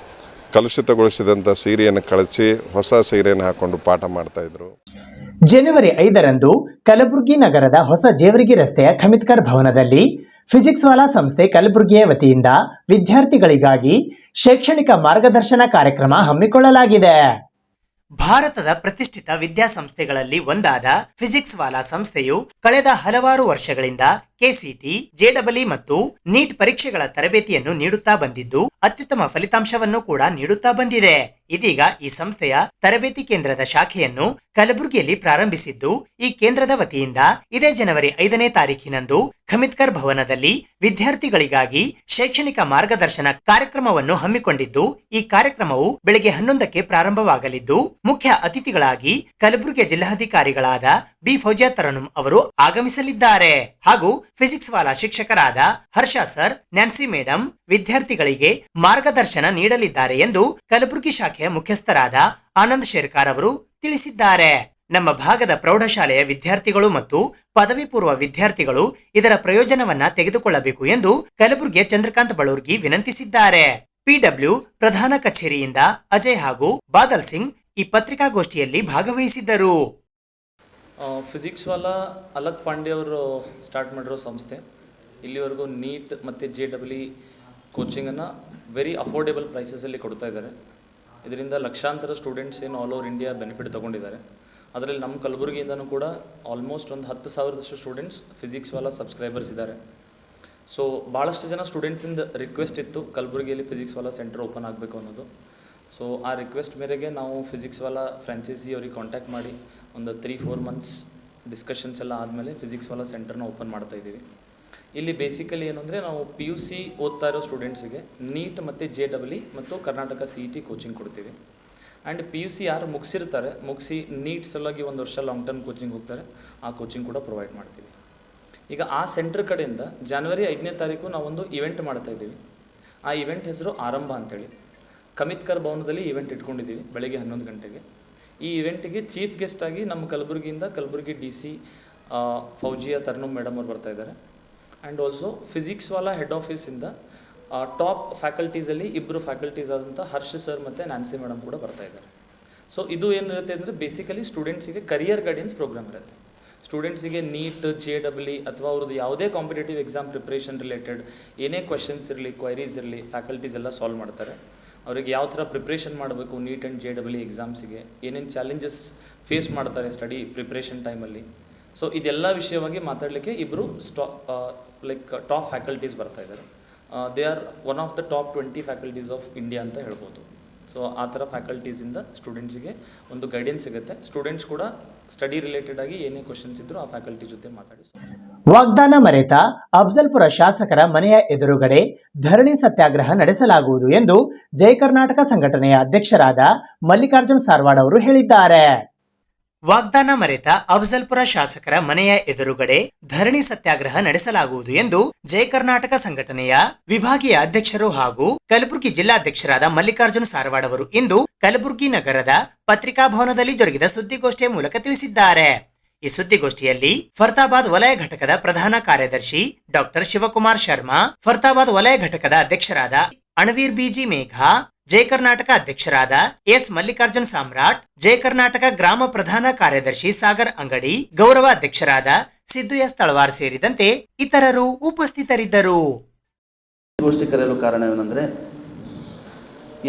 ಕಲುಷಿತಗೊಳಿಸಿದಂಥ ಸೀರೆಯನ್ನು ಕಳಚಿ ಹೊಸ ಸೀರೆಯನ್ನು ಹಾಕ್ಕೊಂಡು ಪಾಠ ಮಾಡ್ತಾಯಿದ್ರು. ಜನವರಿ 5ರಂದು ಕಲಬುರಗಿ ನಗರದ ಹೊಸ ಜೇವರ್ಗಿ ರಸ್ತೆಯ ಖಮಿತ್ಕರ್ ಭವನದಲ್ಲಿ ಫಿಸಿಕ್ಸ್ ವಾಲಾ ಸಂಸ್ಥೆ ಕಲಬುರಗಿಯ ವತಿಯಿಂದ ವಿದ್ಯಾರ್ಥಿಗಳಿಗಾಗಿ ಶೈಕ್ಷಣಿಕ ಮಾರ್ಗದರ್ಶನ ಕಾರ್ಯಕ್ರಮ ಹಮ್ಮಿಕೊಳ್ಳಲಾಗಿದೆ. ಭಾರತದ ಪ್ರತಿಷ್ಠಿತ ವಿದ್ಯಾಸಂಸ್ಥೆಗಳಲ್ಲಿ ಒಂದಾದ ಫಿಸಿಕ್ಸ್ ವಾಲಾ ಸಂಸ್ಥೆಯು ಕಳೆದ ಹಲವಾರು ವರ್ಷಗಳಿಂದ ಕೆಸಿಟಿ, ಜೆಡಬ್ಲ್ಇ ಮತ್ತು ನೀಟ್ ಪರೀಕ್ಷೆಗಳ ತರಬೇತಿಯನ್ನು ನೀಡುತ್ತಾ ಬಂದಿದ್ದು ಅತ್ಯುತ್ತಮ ಫಲಿತಾಂಶವನ್ನು ಕೂಡ ನೀಡುತ್ತಾ ಬಂದಿದೆ. ಇದೀಗ ಈ ಸಂಸ್ಥೆಯ ತರಬೇತಿ ಕೇಂದ್ರದ ಶಾಖೆಯನ್ನು ಕಲಬುರಗಿಯಲ್ಲಿ ಪ್ರಾರಂಭಿಸಿದ್ದು, ಈ ಕೇಂದ್ರದ ವತಿಯಿಂದ ಇದೇ ಜನವರಿ 5ನೇ ತಾರೀಖಿನಂದು ಖಮಿತ್ಕರ್ ಭವನದಲ್ಲಿ ವಿದ್ಯಾರ್ಥಿಗಳಿಗಾಗಿ ಶೈಕ್ಷಣಿಕ ಮಾರ್ಗದರ್ಶನ ಕಾರ್ಯಕ್ರಮವನ್ನು ಹಮ್ಮಿಕೊಂಡಿದ್ದು, ಈ ಕಾರ್ಯಕ್ರಮವು ಬೆಳಗ್ಗೆ 11ಕ್ಕೆ ಪ್ರಾರಂಭವಾಗಲಿದ್ದು, ಮುಖ್ಯ ಅತಿಥಿಗಳಾಗಿ ಕಲಬುರಗಿ ಜಿಲ್ಲಾಧಿಕಾರಿಗಳಾದ ಬಿ ಫೌಜಿಯಾ ತರನ್ನುಂ ಅವರು ಆಗಮಿಸಲಿದ್ದಾರೆ. ಹಾಗೂ ಫಿಸಿಕ್ಸ್ ವಾಲಾ ಶಿಕ್ಷಕರಾದ ಹರ್ಷ ಸರ್, ನ್ಯಾನ್ಸಿ ಮೇಡಂ ವಿದ್ಯಾರ್ಥಿಗಳಿಗೆ ಮಾರ್ಗದರ್ಶನ ನೀಡಲಿದ್ದಾರೆ ಎಂದು ಕಲಬುರಗಿ ಶಾಖೆಯ ಮುಖ್ಯಸ್ಥರಾದ ಆನಂದ್ ಶೇರ್ಕಾರ್ ಅವರು ತಿಳಿಸಿದ್ದಾರೆ. ನಮ್ಮ ಭಾಗದ ಪ್ರೌಢಶಾಲೆಯ ವಿದ್ಯಾರ್ಥಿಗಳು ಮತ್ತು ಪದವಿ ಪೂರ್ವ ವಿದ್ಯಾರ್ಥಿಗಳು ಇದರ ಪ್ರಯೋಜನವನ್ನ ತೆಗೆದುಕೊಳ್ಳಬೇಕು ಎಂದು ಕಲಬುರಗಿಯ ಚಂದ್ರಕಾಂತ್ ಬಳೂರ್ಗಿ ವಿನಂತಿಸಿದ್ದಾರೆ. ಪಿಡಬ್ಲ್ಯೂ ಪ್ರಧಾನ ಕಚೇರಿಯಿಂದ ಅಜಯ್ ಹಾಗೂ ಬಾದಲ್ ಸಿಂಗ್ ಈ ಪತ್ರಿಕಾಗೋಷ್ಠಿಯಲ್ಲಿ ಭಾಗವಹಿಸಿದ್ದರು. ಫಿಸಿಕ್ಸ್ ವಾಲಾ ಅಲಕ್ ಪಾಂಡೆ ಅವರು ಸ್ಟಾರ್ಟ್ ಮಾಡಿರೋ ಸಂಸ್ಥೆ. ಇಲ್ಲಿವರೆಗೂ ನೀಟ್ ಮತ್ತು JEE ಕೋಚಿಂಗನ್ನು ವೆರಿ ಅಫೋರ್ಡೆಬಲ್ ಪ್ರೈಸಸಲ್ಲಿ ಕೊಡ್ತಾ ಇದ್ದಾರೆ. ಇದರಿಂದ ಲಕ್ಷಾಂತರ ಸ್ಟೂಡೆಂಟ್ಸ್ ಏನು ಆಲ್ ಓವರ್ ಇಂಡಿಯಾ ಬೆನಿಫಿಟ್ ತೊಗೊಂಡಿದ್ದಾರೆ. ಅದರಲ್ಲಿ ನಮ್ಮ ಕಲಬುರಗಿಯಿಂದನೂ ಕೂಡ ಆಲ್ಮೋಸ್ಟ್ ಒಂದು 10,000ದಷ್ಟು ಸ್ಟೂಡೆಂಟ್ಸ್ ಫಿಸಿಕ್ಸ್ ವಾಲಾ ಸಬ್ಸ್ಕ್ರೈಬರ್ಸ್ ಇದ್ದಾರೆ. ಸೊ ಭಾಳಷ್ಟು ಜನ ಸ್ಟೂಡೆಂಟ್ಸಿಂದ ರಿಕ್ವೆಸ್ಟ್ ಇತ್ತು ಕಲಬುರಗಿಯಲ್ಲಿ ಫಿಸಿಕ್ಸ್ ವಾಲಾ ಸೆಂಟರ್ ಓಪನ್ ಆಗಬೇಕು ಅನ್ನೋದು. ಸೊ ಆ ರಿಕ್ವೆಸ್ಟ್ ಮೇರೆಗೆ ನಾವು ಫಿಸಿಕ್ಸ್ ವಾಲಾ ಫ್ರಾಂಚೈಸಿ ಅವ್ರಿಗೆ ಕಾಂಟ್ಯಾಕ್ಟ್ ಮಾಡಿ ಒಂದು 3-4 ಮಂತ್ಸ್ ಡಿಸ್ಕಷನ್ಸ್ ಎಲ್ಲ ಆದಮೇಲೆ ಫಿಸಿಕ್ಸ್ ವಾಲಾ ಸೆಂಟರ್ನ ಓಪನ್ ಮಾಡ್ತಾಯಿದ್ದೀವಿ. ಇಲ್ಲಿ ಬೇಸಿಕಲಿ ಏನು ಅಂದರೆ ನಾವು PUC ಓದ್ತಾ ಇರೋ ಸ್ಟೂಡೆಂಟ್ಸಿಗೆ ನೀಟ್ ಮತ್ತು JEE ಮತ್ತು ಕರ್ನಾಟಕ CET ಕೋಚಿಂಗ್ ಕೊಡ್ತೀವಿ. ಆ್ಯಂಡ್ PUC ಯಾರು ಮುಗಿಸಿ ನೀಟ್ ಸಲುವಾಗಿ 1 ವರ್ಷ ಲಾಂಗ್ ಟರ್ಮ್ ಕೋಚಿಂಗ್ ಹೋಗ್ತಾರೆ, ಆ ಕೋಚಿಂಗ್ ಕೂಡ ಪ್ರೊವೈಡ್ ಮಾಡ್ತೀವಿ. ಈಗ ಆ ಸೆಂಟರ್ ಕಡೆಯಿಂದ ಜನವರಿ 5ನೇ ತಾರೀಕು ನಾವೊಂದು ಇವೆಂಟ್ ಮಾಡ್ತಾಯಿದ್ದೀವಿ. ಆ ಇವೆಂಟ್ ಹೆಸರು ಆರಂಭ ಅಂತೇಳಿ ಖಮಿತ್ಕರ್ ಭವನದಲ್ಲಿ ಇವೆಂಟ್ ಇಟ್ಕೊಂಡಿದ್ದೀವಿ ಬೆಳಗ್ಗೆ 11 ಗಂಟೆಗೆ. ಈ ಇವೆಂಟಿಗೆ ಚೀಫ್ ಗೆಸ್ಟ್ ಆಗಿ ನಮ್ಮ ಕಲಬುರಗಿಯಿಂದ ಕಲಬುರಗಿ DC ಫೌಜಿಯಾ ತರ್ನುಮ್ ಮೇಡಮ್ ಅವ್ರು ಬರ್ತಾ ಇದ್ದಾರೆ. And also physics Vala head ಆಫೀಸಿಂದ ಟಾಪ್ ಫ್ಯಾಕಲ್ಟೀಸಲ್ಲಿ ಇಬ್ಬರು ಫ್ಯಾಕಲ್ಟೀಸ್ ಆದಂಥ ಹರ್ಷ ಸರ್ ಮತ್ತು ನ್ಯಾನ್ಸಿ ಮೇಡಮ್ ಕೂಡ ಬರ್ತಾ ಇದ್ದಾರೆ. ಸೊ ಇದು ಏನಿರುತ್ತೆ ಅಂದರೆ ಬೇಸಿಕಲಿ ಸ್ಟೂಡೆಂಟ್ಸಿಗೆ ಕರಿಯರ್ ಗೈಡೆನ್ಸ್ ಪ್ರೋಗ್ರಾಮ್ ಇರುತ್ತೆ. ಸ್ಟೂಡೆಂಟ್ಸಿಗೆ ನೀಟ್ JEE ಅಥವಾ ಅವ್ರದ್ದು ಯಾವುದೇ ಕಾಂಪಿಟೇಟಿವ್ ಎಕ್ಸಾಮ್ ಪ್ರಿಪ್ರೇಷನ್ ರಿಲೇಟೆಡ್ ಏನೇ ಕ್ವೆಶನ್ಸ್ ಇರಲಿ, ಕ್ವೈರೀಸ್ ಇರಲಿ, ಫ್ಯಾಕಲ್ಟೀಸ್ ಎಲ್ಲ ಸಾಲ್ವ್ ಮಾಡ್ತಾರೆ. ಅವ್ರಿಗೆ ಯಾವ ಥರ ಪ್ರಿಪ್ರೇಷನ್ ಮಾಡಬೇಕು ನೀಟ್ ಆ್ಯಂಡ್ JEE ಎಕ್ಸಾಮ್ಸಿಗೆ, ಏನೇನು ಚಾಲೆಂಜಸ್ ಫೇಸ್ ಮಾಡ್ತಾರೆ ಸ್ಟಡಿ ಪ್ರಿಪ್ರೇಷನ್ ಟೈಮಲ್ಲಿ. ಸೊ ಇದೆಲ್ಲ ವಿಷಯವಾಗಿ ಮಾತಾಡಲಿಕ್ಕೆ ಇಬ್ಬರು ಟಾಪ್ ಫ್ಯಾಕಲ್ಟೀಸ್ ಬರ್ತಾ ಇದ್ದಾರೆ. They are one of the top 20 faculties of India ಅಂತ ಹೇಳ್ಬೋದು. ಸೊ ಆ ಥರ ಫ್ಯಾಕಲ್ಟೀಸಿಂದ ಸ್ಟೂಡೆಂಟ್ಸಿಗೆ ಒಂದು ಗೈಡೆನ್ಸ್ ಸಿಗುತ್ತೆ. ಸ್ಟೂಡೆಂಟ್ಸ್ ಕೂಡ ಸ್ಟಡಿ ರಿಲೇಟೆಡ್ ಆಗಿ ಏನೇ ಕ್ವಶನ್ಸ್ ಇದ್ದರೂ ಆ ಫ್ಯಾಕಲ್ಟಿ ಜೊತೆ ಮಾತಾಡಿ. ವಾಗ್ದಾನ ಮರೆತ ಅಫ್ಜಲ್ಪುರ ಶಾಸಕರ ಮನೆಯ ಎದುರುಗಡೆ ಧರಣಿ ಸತ್ಯಾಗ್ರಹ ನಡೆಸಲಾಗುವುದು ಎಂದು ಜಯ ಕರ್ನಾಟಕ ಸಂಘಟನೆಯ ಅಧ್ಯಕ್ಷರಾದ ಮಲ್ಲಿಕಾರ್ಜುನ್ ಸಾರವಾಡ್ ಅವರು ಹೇಳಿದ್ದಾರೆ. ವಾಗ್ದಾನ ಮರೆತ ಅಫ್ಜಲ್ಪುರ ಶಾಸಕರ ಮನೆಯ ಎದುರುಗಡೆ ಧರಣಿ ಸತ್ಯಾಗ್ರಹ ನಡೆಸಲಾಗುವುದು ಎಂದು ಜಯ ಕರ್ನಾಟಕ ಸಂಘಟನೆಯ ವಿಭಾಗೀಯ ಅಧ್ಯಕ್ಷರು ಹಾಗೂ ಕಲಬುರಗಿ ಜಿಲ್ಲಾಧ್ಯಕ್ಷರಾದ ಮಲ್ಲಿಕಾರ್ಜುನ್ ಸಾರವಾಡ್ ಅವರು ಇಂದು ಕಲಬುರಗಿ ನಗರದ ಪತ್ರಿಕಾ ಭವನದಲ್ಲಿ ಜರುಗಿದ ಸುದ್ದಿಗೋಷ್ಠಿಯ ಮೂಲಕ ತಿಳಿಸಿದ್ದಾರೆ. ಈ ಸುದ್ದಿಗೋಷ್ಠಿಯಲ್ಲಿ ಫರ್ತಾಬಾದ್ ವಲಯ ಘಟಕದ ಪ್ರಧಾನ ಕಾರ್ಯದರ್ಶಿ ಡಾಕ್ಟರ್ ಶಿವಕುಮಾರ್ ಶರ್ಮಾ, ಫರ್ತಾಬಾದ್ ವಲಯ ಘಟಕದ ಅಧ್ಯಕ್ಷರಾದ ಅಣವೀರ್ BG ಮೇಘಾ, ಜಯ ಕರ್ನಾಟಕ ಅಧ್ಯಕ್ಷರಾದ S ಮಲ್ಲಿಕಾರ್ಜುನ್ ಸಾಮ್ರಾಟ್, ಜಯ ಕರ್ನಾಟಕ ಗ್ರಾಮ ಪ್ರಧಾನ ಕಾರ್ಯದರ್ಶಿ ಸಾಗರ್ ಅಂಗಡಿ, ಗೌರವ ಅಧ್ಯಕ್ಷರಾದ ಸಿದ್ದು S ತಳವಾರ್ ಸೇರಿದಂತೆ ಇತರರು ಉಪಸ್ಥಿತರಿದ್ದರು. ಗೋಷ್ಠಿ ಕರೆಯಲು ಕಾರಣವೇನೆಂದರೆ,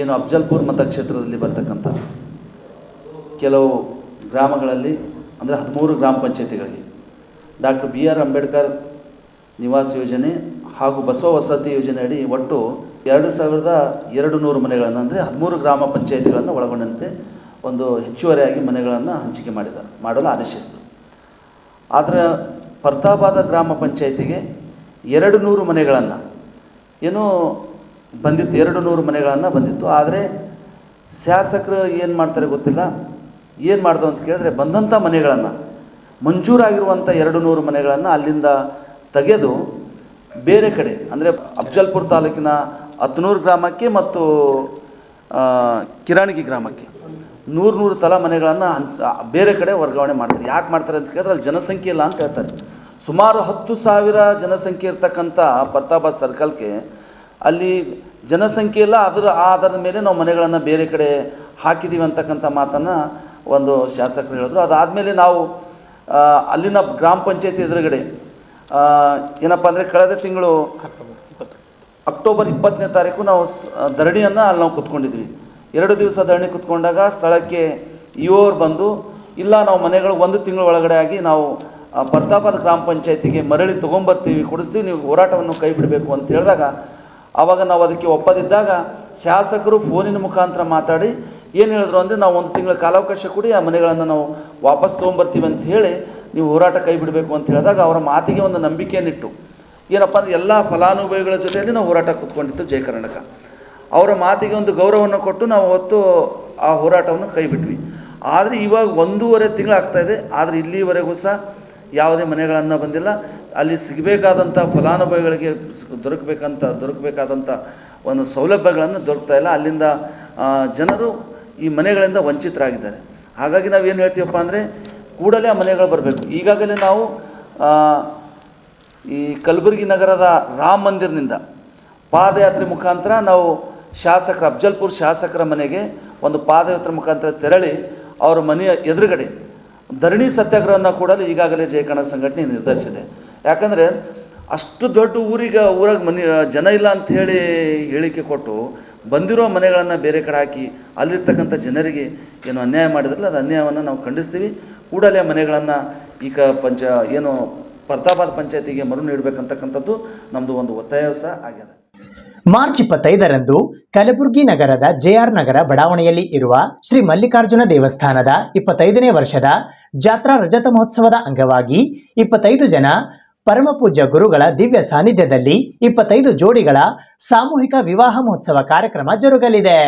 ಏನು ಅಫ್ಜಲ್ಪುರ್ ಮತಕ್ಷೇತ್ರದಲ್ಲಿ ಬರ್ತಕ್ಕಂಥ ಕೆಲವು ಗ್ರಾಮಗಳಲ್ಲಿ ಅಂದರೆ 13 ಗ್ರಾಮ ಪಂಚಾಯತಿಗಳಿಗೆ ಡಾಕ್ಟರ್ BR ಅಂಬೇಡ್ಕರ್ ನಿವಾಸ ಯೋಜನೆ ಹಾಗೂ ಬಸವ ವಸತಿ ಯೋಜನೆ ಅಡಿ ಒಟ್ಟು 2200 ಮನೆಗಳನ್ನು ಅಂದರೆ 13 ಗ್ರಾಮ ಪಂಚಾಯತಿಗಳನ್ನು ಒಳಗೊಂಡಂತೆ ಒಂದು ಹೆಚ್ಚುವರಿಯಾಗಿ ಮನೆಗಳನ್ನು ಹಂಚಿಕೆ ಮಾಡಲು ಆದೇಶಿಸಿದರು. ಆದರೆ ಫರ್ತಾಬಾದ ಗ್ರಾಮ ಪಂಚಾಯತಿಗೆ 200 ಮನೆಗಳನ್ನು ಏನೋ ಬಂದಿತ್ತು, 200 ಮನೆಗಳನ್ನು ಬಂದಿತ್ತು. ಆದರೆ ಶಾಸಕರು ಏನು ಮಾಡ್ತಾರೆ ಗೊತ್ತಿಲ್ಲ, ಏನು ಮಾಡ್ದು ಅಂತ ಕೇಳಿದ್ರೆ ಬಂದಂಥ ಮನೆಗಳನ್ನು ಮಂಜೂರಾಗಿರುವಂಥ 200 ಮನೆಗಳನ್ನು ಅಲ್ಲಿಂದ ತೆಗೆದು ಬೇರೆ ಕಡೆ ಅಂದರೆ ಅಫ್ಜಲ್ಪುರ್ ತಾಲೂಕಿನ ಹತ್ನೂರು ಗ್ರಾಮಕ್ಕೆ ಮತ್ತು ಕಿರಾಣಗಿ ಗ್ರಾಮಕ್ಕೆ 100 ತಲಾ ಮನೆಗಳನ್ನು ಬೇರೆ ಕಡೆ ವರ್ಗಾವಣೆ ಮಾಡ್ತಾರೆ. ಯಾಕೆ ಮಾಡ್ತಾರೆ ಅಂತ ಕೇಳಿದ್ರೆ ಅಲ್ಲಿ ಜನಸಂಖ್ಯೆ ಇಲ್ಲ ಅಂತ ಹೇಳ್ತಾರೆ. ಸುಮಾರು 10,000 ಜನಸಂಖ್ಯೆ ಇರ್ತಕ್ಕಂಥ ಫರ್ತಾಬಾದ್ ಸರ್ಕಲ್ಗೆ ಅಲ್ಲಿ ಜನಸಂಖ್ಯೆ ಇಲ್ಲ, ಅದರ ಆಧಾರದ ಮೇಲೆ ನಾವು ಮನೆಗಳನ್ನು ಬೇರೆ ಕಡೆ ಹಾಕಿದ್ದೀವಿ ಅಂತಕ್ಕಂಥ ಮಾತನ್ನು ಒಂದು ಶಾಸಕರು ಹೇಳಿದ್ರು. ಅದಾದಮೇಲೆ ನಾವು ಅಲ್ಲಿನ ಗ್ರಾಮ ಪಂಚಾಯತಿ ಎದುರುಗಡೆ ಏನಪ್ಪ ಅಂದರೆ ಕಳೆದ ತಿಂಗಳು ಅಕ್ಟೋಬರ್ 20ನೇ ತಾರೀಕು ನಾವು ಧರಣಿಯನ್ನು ಅಲ್ಲಿ ನಾವು ಕೂತ್ಕೊಂಡಿದ್ವಿ. 2 ದಿವಸ ಧರಣಿ ಕೂತ್ಕೊಂಡಾಗ ಸ್ಥಳಕ್ಕೆ ಇವರು ಬಂದು ಇಲ್ಲ ನಾವು ಮನೆಗಳು 1 ತಿಂಗಳ ಒಳಗಡೆ ಆಗಿ ನಾವು ಫರ್ತಾಬಾದ್ ಗ್ರಾಮ ಪಂಚಾಯತಿಗೆ ಮರಳಿ ತೊಗೊಂಬರ್ತೀವಿ, ಕೊಡಿಸ್ತೀವಿ, ನೀವು ಹೋರಾಟವನ್ನು ಕೈ ಬಿಡಬೇಕು ಅಂತ ಹೇಳಿದಾಗ ಆವಾಗ ನಾವು ಅದಕ್ಕೆ ಒಪ್ಪದಿದ್ದಾಗ ಶಾಸಕರು ಫೋನಿನ ಮುಖಾಂತರ ಮಾತಾಡಿ ಏನು ಹೇಳಿದ್ರು ಅಂದರೆ ನಾವು 1 ತಿಂಗಳ ಕಾಲಾವಕಾಶ ಕೊಡಿ, ಆ ಮನೆಗಳನ್ನು ನಾವು ವಾಪಸ್ ತೊಗೊಂಬರ್ತೀವಿ ಅಂತ ಹೇಳಿ ನೀವು ಹೋರಾಟ ಕೈ ಬಿಡಬೇಕು ಅಂತ ಹೇಳಿದಾಗ ಅವರ ಮಾತಿಗೆ ಒಂದು ನಂಬಿಕೆಯನ್ನಿಟ್ಟು ಏನಪ್ಪ ಅಂದರೆ ಎಲ್ಲ ಫಲಾನುಭವಿಗಳ ಜೊತೆಯಲ್ಲಿ ನಾವು ಹೋರಾಟ ಕೂತ್ಕೊಂಡಿತ್ತು ಜಯ ಕರ್ನಾಟಕ. ಅವರ ಮಾತಿಗೆ ಒಂದು ಗೌರವವನ್ನು ಕೊಟ್ಟು ನಾವು ಅವತ್ತು ಆ ಹೋರಾಟವನ್ನು ಕೈ ಬಿಟ್ವಿ. ಆದರೆ ಇವಾಗ 1.5 ತಿಂಗಳು ಆಗ್ತಾಯಿದೆ, ಆದರೆ ಇಲ್ಲಿವರೆಗೂ ಸಹ ಯಾವುದೇ ಮನೆಗಳನ್ನು ಬಂದಿಲ್ಲ. ಅಲ್ಲಿ ಸಿಗಬೇಕಾದಂಥ ಫಲಾನುಭವಿಗಳಿಗೆ ದೊರಕಬೇಕಾದಂಥ ಒಂದು ಸೌಲಭ್ಯಗಳನ್ನು ದೊರಕ್ತಾ ಇಲ್ಲ. ಅಲ್ಲಿಂದ ಜನರು ಈ ಮನೆಗಳಿಂದ ವಂಚಿತರಾಗಿದ್ದಾರೆ. ಹಾಗಾಗಿ ನಾವೇನು ಹೇಳ್ತೀವಪ್ಪ ಅಂದರೆ ಕೂಡಲೇ ಆ ಮನೆಗಳು ಬರಬೇಕು. ಈಗಾಗಲೇ ನಾವು ಈ ಕಲಬುರಗಿ ನಗರದ ರಾಮ ಮಂದಿರನಿಂದ ಪಾದಯಾತ್ರೆ ಮುಖಾಂತರ ನಾವು ಅಫ್ಜಲ್ಪುರ್ ಶಾಸಕರ ಮನೆಗೆ ಒಂದು ಪಾದಯಾತ್ರೆ ಮುಖಾಂತರ ತೆರಳಿ ಅವರ ಮನೆಯ ಎದುರುಗಡೆ ಧರಣಿ ಸತ್ಯಾಗ್ರಹವನ್ನು ಕೂಡಲೇ ಈಗಾಗಲೇ ಜಯ ಕರ್ನಾಟಕ ಸಂಘಟನೆ ನಿರ್ಧರಿಸಿದೆ. ಯಾಕಂದರೆ ಅಷ್ಟು ದೊಡ್ಡ ಊರಾಗ ಜನ ಇಲ್ಲ ಅಂಥೇಳಿ ಹೇಳಿಕೆ ಕೊಟ್ಟು ಬಂದಿರೋ ಮನೆಗಳನ್ನು ಬೇರೆ ಕಡೆ ಹಾಕಿ ಅಲ್ಲಿರ್ತಕ್ಕಂಥ ಜನರಿಗೆ ಏನು ಅನ್ಯಾಯ ಮಾಡಿದ್ರಲ್ಲ ಅದು ಅನ್ಯಾಯವನ್ನು ನಾವು ಖಂಡಿಸ್ತೀವಿ. ಕೂಡಲೇ ಮನೆಗಳನ್ನು ಈಗ ಏನು ಫರ್ತಾಬಾದ್ ಪಂಚಾಯತಿಗೆ ಮರು ನೀಡಬೇಕಂತಕ್ಕಂಥದ್ದು ನಮ್ಮದು ಒಂದು ಒತ್ತಾಯ ಸಹ ಆಗಿದೆ. ಮಾರ್ಚ್ 25ರಂದು ಕಲಬುರಗಿ ನಗರದ JR ನಗರ ಬಡಾವಣೆಯಲ್ಲಿ ಇರುವ ಶ್ರೀ ಮಲ್ಲಿಕಾರ್ಜುನ ದೇವಸ್ಥಾನದ 25ನೇ ವರ್ಷದ ಜಾತ್ರಾ ರಜತ ಮಹೋತ್ಸವದ ಅಂಗವಾಗಿ 25 ಜನ ಪರಮಪೂಜ್ಯ ಗುರುಗಳ ದಿವ್ಯ ಸಾನ್ನಿಧ್ಯದಲ್ಲಿ 25 ಜೋಡಿಗಳ ಸಾಮೂಹಿಕ ವಿವಾಹ ಮಹೋತ್ಸವ ಕಾರ್ಯಕ್ರಮ ಜರುಗಲಿದೆ.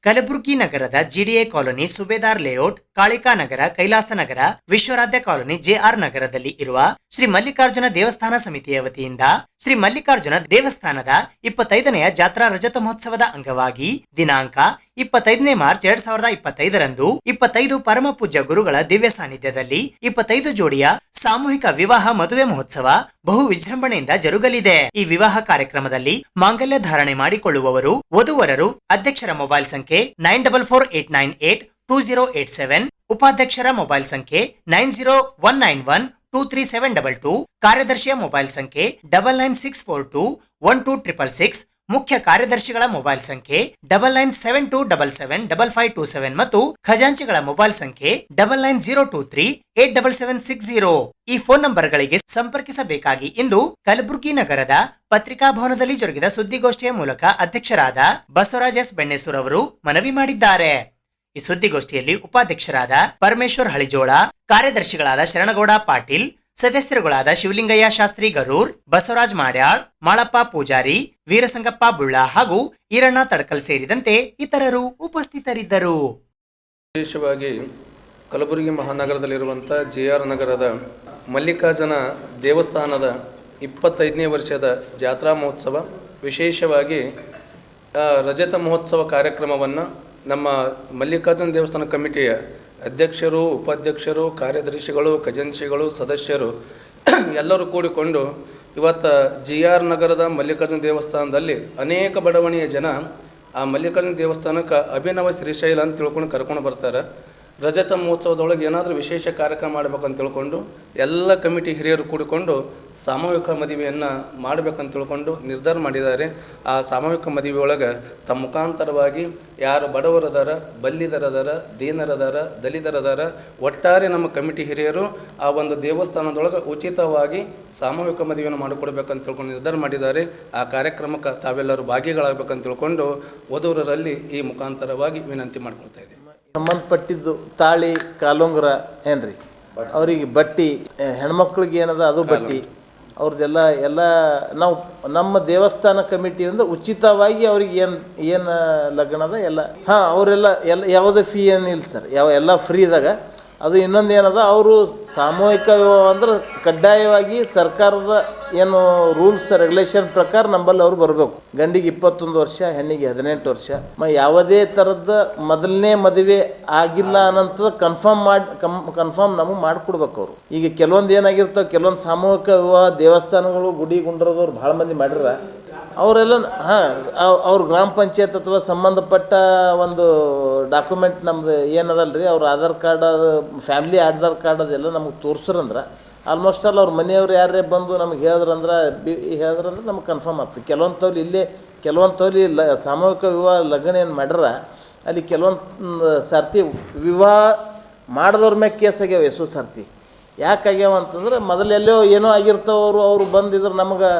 ಕಲಬುರಗಿ ನಗರದ GDA ಕಾಲೋನಿ, ಸುಬೇದಾರ್ ಲೇಔಟ್, ಕಾಳಿಕಾ ನಗರ, ಕೈಲಾಸ ನಗರ, ವಿಶ್ವರಾಧ್ಯ ಕಾಲೋನಿ, JR ನಗರದಲ್ಲಿ ಇರುವ ಶ್ರೀ ಮಲ್ಲಿಕಾರ್ಜುನ ದೇವಸ್ಥಾನ ಸಮಿತಿಯ ವತಿಯಿಂದ ಶ್ರೀ ಮಲ್ಲಿಕಾರ್ಜುನ ದೇವಸ್ಥಾನದ 25ನೇ ಜಾತ್ರಾ ರಜತ ಮಹೋತ್ಸವದ ಅಂಗವಾಗಿ ದಿನಾಂಕ 25 ಮಾರ್ಚ್ 2025ರಂದು 25 ಪರಮ ಪೂಜ್ಯ ಗುರುಗಳ ದಿವ್ಯ ಸಾನ್ನಿಧ್ಯದಲ್ಲಿ 25 ಜೋಡಿಯ ಸಾಮೂಹಿಕ ವಿವಾಹ ಮದುವೆ ಮಹೋತ್ಸವ ಬಹು ವಿಜೃಂಭಣೆಯಿಂದ ಜರುಗಲಿದೆ. ಈ ವಿವಾಹ ಕಾರ್ಯಕ್ರಮದಲ್ಲಿ ಮಾಂಗಲ್ಯ ಧಾರಣೆ ಮಾಡಿಕೊಳ್ಳುವವರು ವಧುವರರು ಅಧ್ಯಕ್ಷರ ಮೊಬೈಲ್ ಸಂಖ್ಯೆ 9448982087, ಉಪಾಧ್ಯಕ್ಷರ ಮೊಬೈಲ್ ಸಂಖ್ಯೆ 9019123722, ಕಾರ್ಯದರ್ಶಿಯ ಮೊಬೈಲ್ ಸಂಖ್ಯೆ 9964212666, ಮುಖ್ಯ ಕಾರ್ಯದರ್ಶಿಗಳ ಮೊಬೈಲ್ ಸಂಖ್ಯೆ 9972775527 ಮತ್ತು ಖಜಾಂಚಿಗಳ ಮೊಬೈಲ್ ಸಂಖ್ಯೆ 9902387760. ಈ ಫೋನ್ ನಂಬರ್ಗಳಿಗೆ ಸಂಪರ್ಕಿಸಬೇಕಾಗಿ ಇಂದು ಕಲಬುರಗಿ ನಗರದ ಪತ್ರಿಕಾ ಭವನದಲ್ಲಿ ಜರುಗಿದ ಸುದ್ದಿಗೋಷ್ಠಿಯ ಮೂಲಕ ಅಧ್ಯಕ್ಷರಾದ ಬಸವರಾಜ್ ಎಸ್ ಬೆಣ್ಣೆಸೂರ್ ಅವರು ಮನವಿ ಮಾಡಿದ್ದಾರೆ. ಈ ಸುದ್ದಿಗೋಷ್ಠಿಯಲ್ಲಿ ಉಪಾಧ್ಯಕ್ಷರಾದ ಪರಮೇಶ್ವರ್ ಹಳಿಜೋಳ, ಕಾರ್ಯದರ್ಶಿಗಳಾದ ಶರಣಗೌಡ ಪಾಟೀಲ್, ಸದಸ್ಯರುಗಳಾದ ಶಿವಲಿಂಗಯ್ಯ ಶಾಸ್ತ್ರಿ ಗರೂರ್, ಬಸವರಾಜ್ ಮಾಡ್ಯಾಳ್, ಮಾಳಪ್ಪ ಪೂಜಾರಿ, ವೀರಸಂಗಪ್ಪ ಬುಳ್ಳ ಹಾಗೂ ಈರಣ್ಣ ತಡಕಲ್ ಸೇರಿದಂತೆ ಇತರರು ಉಪಸ್ಥಿತರಿದ್ದರು. ವಿಶೇಷವಾಗಿ ಕಲಬುರಗಿ ಮಹಾನಗರದಲ್ಲಿರುವಂಥ JR ನಗರದ ಮಲ್ಲಿಕಾರ್ಜುನ ದೇವಸ್ಥಾನದ 25ನೇ ವರ್ಷದ ಜಾತ್ರಾ ಮಹೋತ್ಸವ, ವಿಶೇಷವಾಗಿ ರಜತ ಮಹೋತ್ಸವ ಕಾರ್ಯಕ್ರಮವನ್ನು ನಮ್ಮ ಮಲ್ಲಿಕಾರ್ಜುನ ದೇವಸ್ಥಾನ ಕಮಿಟಿಯ ಅಧ್ಯಕ್ಷರು, ಉಪಾಧ್ಯಕ್ಷರು, ಕಾರ್ಯದರ್ಶಿಗಳು, ಖಜಾಂಚಿಗಳು, ಸದಸ್ಯರು ಎಲ್ಲರೂ ಕೂಡಿಕೊಂಡು ಇವತ್ತು JR ನಗರದ ಮಲ್ಲಿಕಾರ್ಜುನ ದೇವಸ್ಥಾನದಲ್ಲಿ ಅನೇಕ ಬಡಾವಣೆಯ ಜನ ಆ ಮಲ್ಲಿಕಾರ್ಜುನ ದೇವಸ್ಥಾನಕ್ಕೆ ಅಭಿನವ ಶ್ರೀಶೈಲ ಅಂತ ತಿಳ್ಕೊಂಡು ಕರ್ಕೊಂಡು ಬರ್ತಾರೆ. ರಜತ ಮಹೋತ್ಸವದೊಳಗೆ ಏನಾದರೂ ವಿಶೇಷ ಕಾರ್ಯಕ್ರಮ ಮಾಡಬೇಕಂತ ತಿಳ್ಕೊಂಡು ಎಲ್ಲ ಕಮಿಟಿ ಹಿರಿಯರು ಕೂಡಿಕೊಂಡು ಸಾಮೂಹಿಕ ಮದುವೆಯನ್ನು ಮಾಡಬೇಕಂತ ತಿಳ್ಕೊಂಡು ನಿರ್ಧಾರ ಮಾಡಿದ್ದಾರೆ. ಆ ಸಾಮೂಹಿಕ ಮದುವೆ ಒಳಗೆ ತಮ್ಮ ಮುಖಾಂತರವಾಗಿ ಯಾರು ಬಡವರದಾರ, ಬಲ್ಲಿದರದಾರ, ದೀನರದಾರ, ದಲಿತರದಾರ, ಒಟ್ಟಾರೆ ನಮ್ಮ ಕಮಿಟಿ ಹಿರಿಯರು ಆ ಒಂದು ದೇವಸ್ಥಾನದೊಳಗೆ ಉಚಿತವಾಗಿ ಸಾಮೂಹಿಕ ಮದುವೆಯನ್ನು ಮಾಡಿಕೊಡ್ಬೇಕಂತ ತಿಳ್ಕೊಂಡು ನಿರ್ಧಾರ ಮಾಡಿದ್ದಾರೆ. ಆ ಕಾರ್ಯಕ್ರಮಕ್ಕೆ ತಾವೆಲ್ಲರೂ ಭಾಗಿಗಳಾಗಬೇಕಂತ ತಿಳ್ಕೊಂಡು ವಧುವರರಲ್ಲಿ ಈ ಮುಖಾಂತರವಾಗಿ ವಿನಂತಿ ಮಾಡ್ಕೊಳ್ತಾ ಇದ್ದೀವಿ. ಸಂಬಂಧಪಟ್ಟಿದ್ದು ತಾಳಿ, ಕಾಲುಂಗುರ ಏನ್ರಿ, ಅವರಿಗೆ ಬಟ್ಟಿ, ಹೆಣ್ಮಕ್ಳಿಗೆ ಏನದ ಅದು ಬಟ್ಟಿ, ಅವ್ರದ್ದೆಲ್ಲ ನಾವು ನಮ್ಮ ದೇವಸ್ಥಾನ ಕಮಿಟಿಯಿಂದ ಉಚಿತವಾಗಿ ಅವ್ರಿಗೆ ಏನು ಲಗ್ನದ ಎಲ್ಲ ಅವರೆಲ್ಲ ಯಾವುದೇ ಫೀ ಏನಿಲ್ಲ ಸರ್, ಎಲ್ಲ ಫ್ರೀದಾಗ. ಅದು ಇನ್ನೊಂದು ಏನದ, ಅವರು ಸಾಮೂಹಿಕ ವಿವಾಹ ಅಂದ್ರೆ ಕಡ್ಡಾಯವಾಗಿ ಸರ್ಕಾರದ ಏನು ರೂಲ್ಸ್ ರೆಗ್ಯುಲೇಷನ್ ಪ್ರಕಾರ ನಂಬಲ್ಲಿ ಅವ್ರು ಬರಬೇಕು. ಗಂಡಿಗೆ 21 ವರ್ಷ, ಹೆಣ್ಣಿಗೆ 18 ವರ್ಷ. ಯಾವುದೇ ಥರದ ಮೊದಲನೇ ಮದುವೆ ಆಗಿಲ್ಲ ಅನ್ನೋಂಥದ್ದು ಕನ್ಫರ್ಮ್ ನಮಗೆ ಮಾಡಿಕೊಡ್ಬೇಕು ಅವರು. ಈಗ ಕೆಲವೊಂದು ಏನಾಗಿರ್ತಾವೆ, ಕೆಲವೊಂದು ಸಾಮೂಹಿಕ ವಿವಾಹ ದೇವಸ್ಥಾನಗಳು, ಗುಡಿ ಗುಂಡ್ರದವ್ರು ಭಾಳ ಮಂದಿ ಮಾಡಿರ, ಅವರೆಲ್ಲ ಅವ್ರ ಗ್ರಾಮ ಪಂಚಾಯತ್ ಅಥವಾ ಸಂಬಂಧಪಟ್ಟ ಒಂದು ಡಾಕ್ಯುಮೆಂಟ್ ನಮ್ದು ಏನದಲ್ಲ ರೀ, ಅವ್ರ Aadhaar card, family Aadhaar card ಅದೆಲ್ಲ ನಮಗೆ ತೋರಿಸ್ರಂದ್ರೆ ಆಲ್ಮೋಸ್ಟ್ ಆಲ್ ಅವ್ರ ಮನೆಯವ್ರು ಯಾರೇ ಬಂದು ನಮ್ಗೆ ಹೇಳಿದ್ರಂದ್ರೆ ನಮ್ಗೆ ಕನ್ಫರ್ಮ್ ಆಗ್ತದೆ. ಕೆಲವೊಂದು ತೋಲಿ ಸಾಮೂಹಿಕ ವಿವಾಹ ಲಗ್ನ ಏನು ಮಾಡ್ಯಾರ, ಅಲ್ಲಿ ಕೆಲವೊಂದು ಸರ್ತಿ ವಿವಾಹ ಮಾಡಿದವ್ರ ಮ್ಯಾಗ ಕೇಸ್ ಆಗ್ಯಾವ. ಎಷ್ಟೋ ಸರ್ತಿ ಯಾಕಾಗ್ಯಾವ ಅಂತಂದ್ರೆ ಮೊದಲೆಲ್ಲೋ ಏನೋ ಆಗಿರ್ತಾವ್ರು, ಅವರು ಬಂದಿದ್ರೆ ನಮಗೆ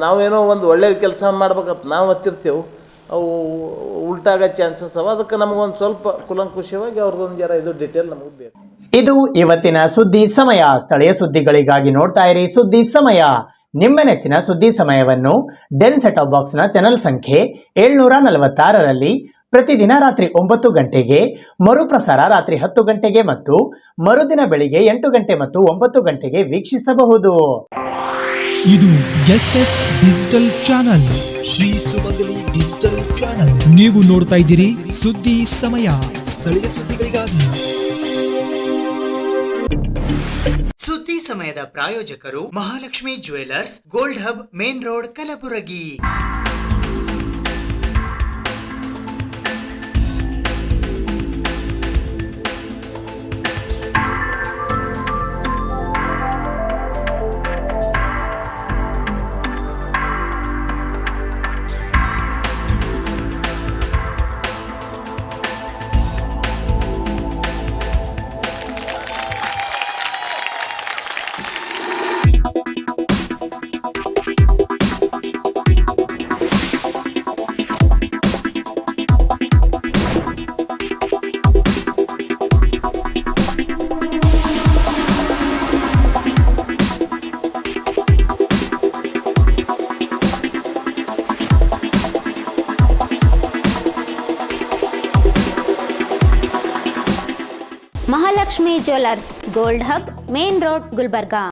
ನಾವೇನೋ ಒಂದು ಒಳ್ಳೆಯ ಕೆಲಸ ಮಾಡ್ಬೇಕಂತ ನಾವು ಹತ್ತಿರ್ತೇವೆ, ಅವು ಉಲ್ಟಾಗೋ ಚಾನ್ಸಸ್ ಅವ. ಅದಕ್ಕೆ ನಮಗೊಂದು ಸ್ವಲ್ಪ ಕುಲಂಕುಷವಾಗಿ ಅವ್ರದ್ದೊಂದು ಜರ ಇದು ಡೀಟೇಲ್ ನಮಗೆ ಬೇಕು. ಇದು ಇವತ್ತಿನ ಸುದ್ದಿ ಸಮಯ. ಸ್ಥಳೀಯ ಸುದ್ದಿಗಳಿಗಾಗಿ ನೋಡ್ತಾ ಇರಿ ಸುದ್ದಿ ಸಮಯ. ನಿಮ್ಮ ನೆಚ್ಚಿನ ಸುದ್ದಿ ಸಮಯವನ್ನು ಡೆನ್ ಸೆಟ್ ಆಫ್ ಬಾಕ್ಸ್ನ ಚಾನೆಲ್ ಸಂಖ್ಯೆ 746ರಲ್ಲಿ ಪ್ರತಿದಿನ ರಾತ್ರಿ 9 ಗಂಟೆಗೆ, ಮರುಪ್ರಸಾರ ರಾತ್ರಿ 10 ಗಂಟೆಗೆ ಮತ್ತು ಮರುದಿನ ಬೆಳಿಗ್ಗೆ 8 ಗಂಟೆ ಮತ್ತು 9 ಗಂಟೆಗೆ ವೀಕ್ಷಿಸಬಹುದು. ಇದು SS ಡಿಜಿಟಲ್ ಚಾನಲ್, ಶ್ರೀ ಸುಮಂಗಲಿ ಡಿಜಿಟಲ್ ಚಾನಲ್. ನೀವು ನೋಡ್ತಾ ಇದ್ದೀರಿ ಸುದ್ದಿ ಸಮಯ, ಸ್ಥಳೀಯ ಸುದ್ದಿಗಳಿಗಾಗಿ. ಸುದ್ದಿ ಸಮಯದ ಪ್ರಾಯೋಜಕರು Mahalakshmi jewellers, gold hub, main road, Kalaburagi. Mahalakshmi jewellers, gold hub, main road, Gulbarga.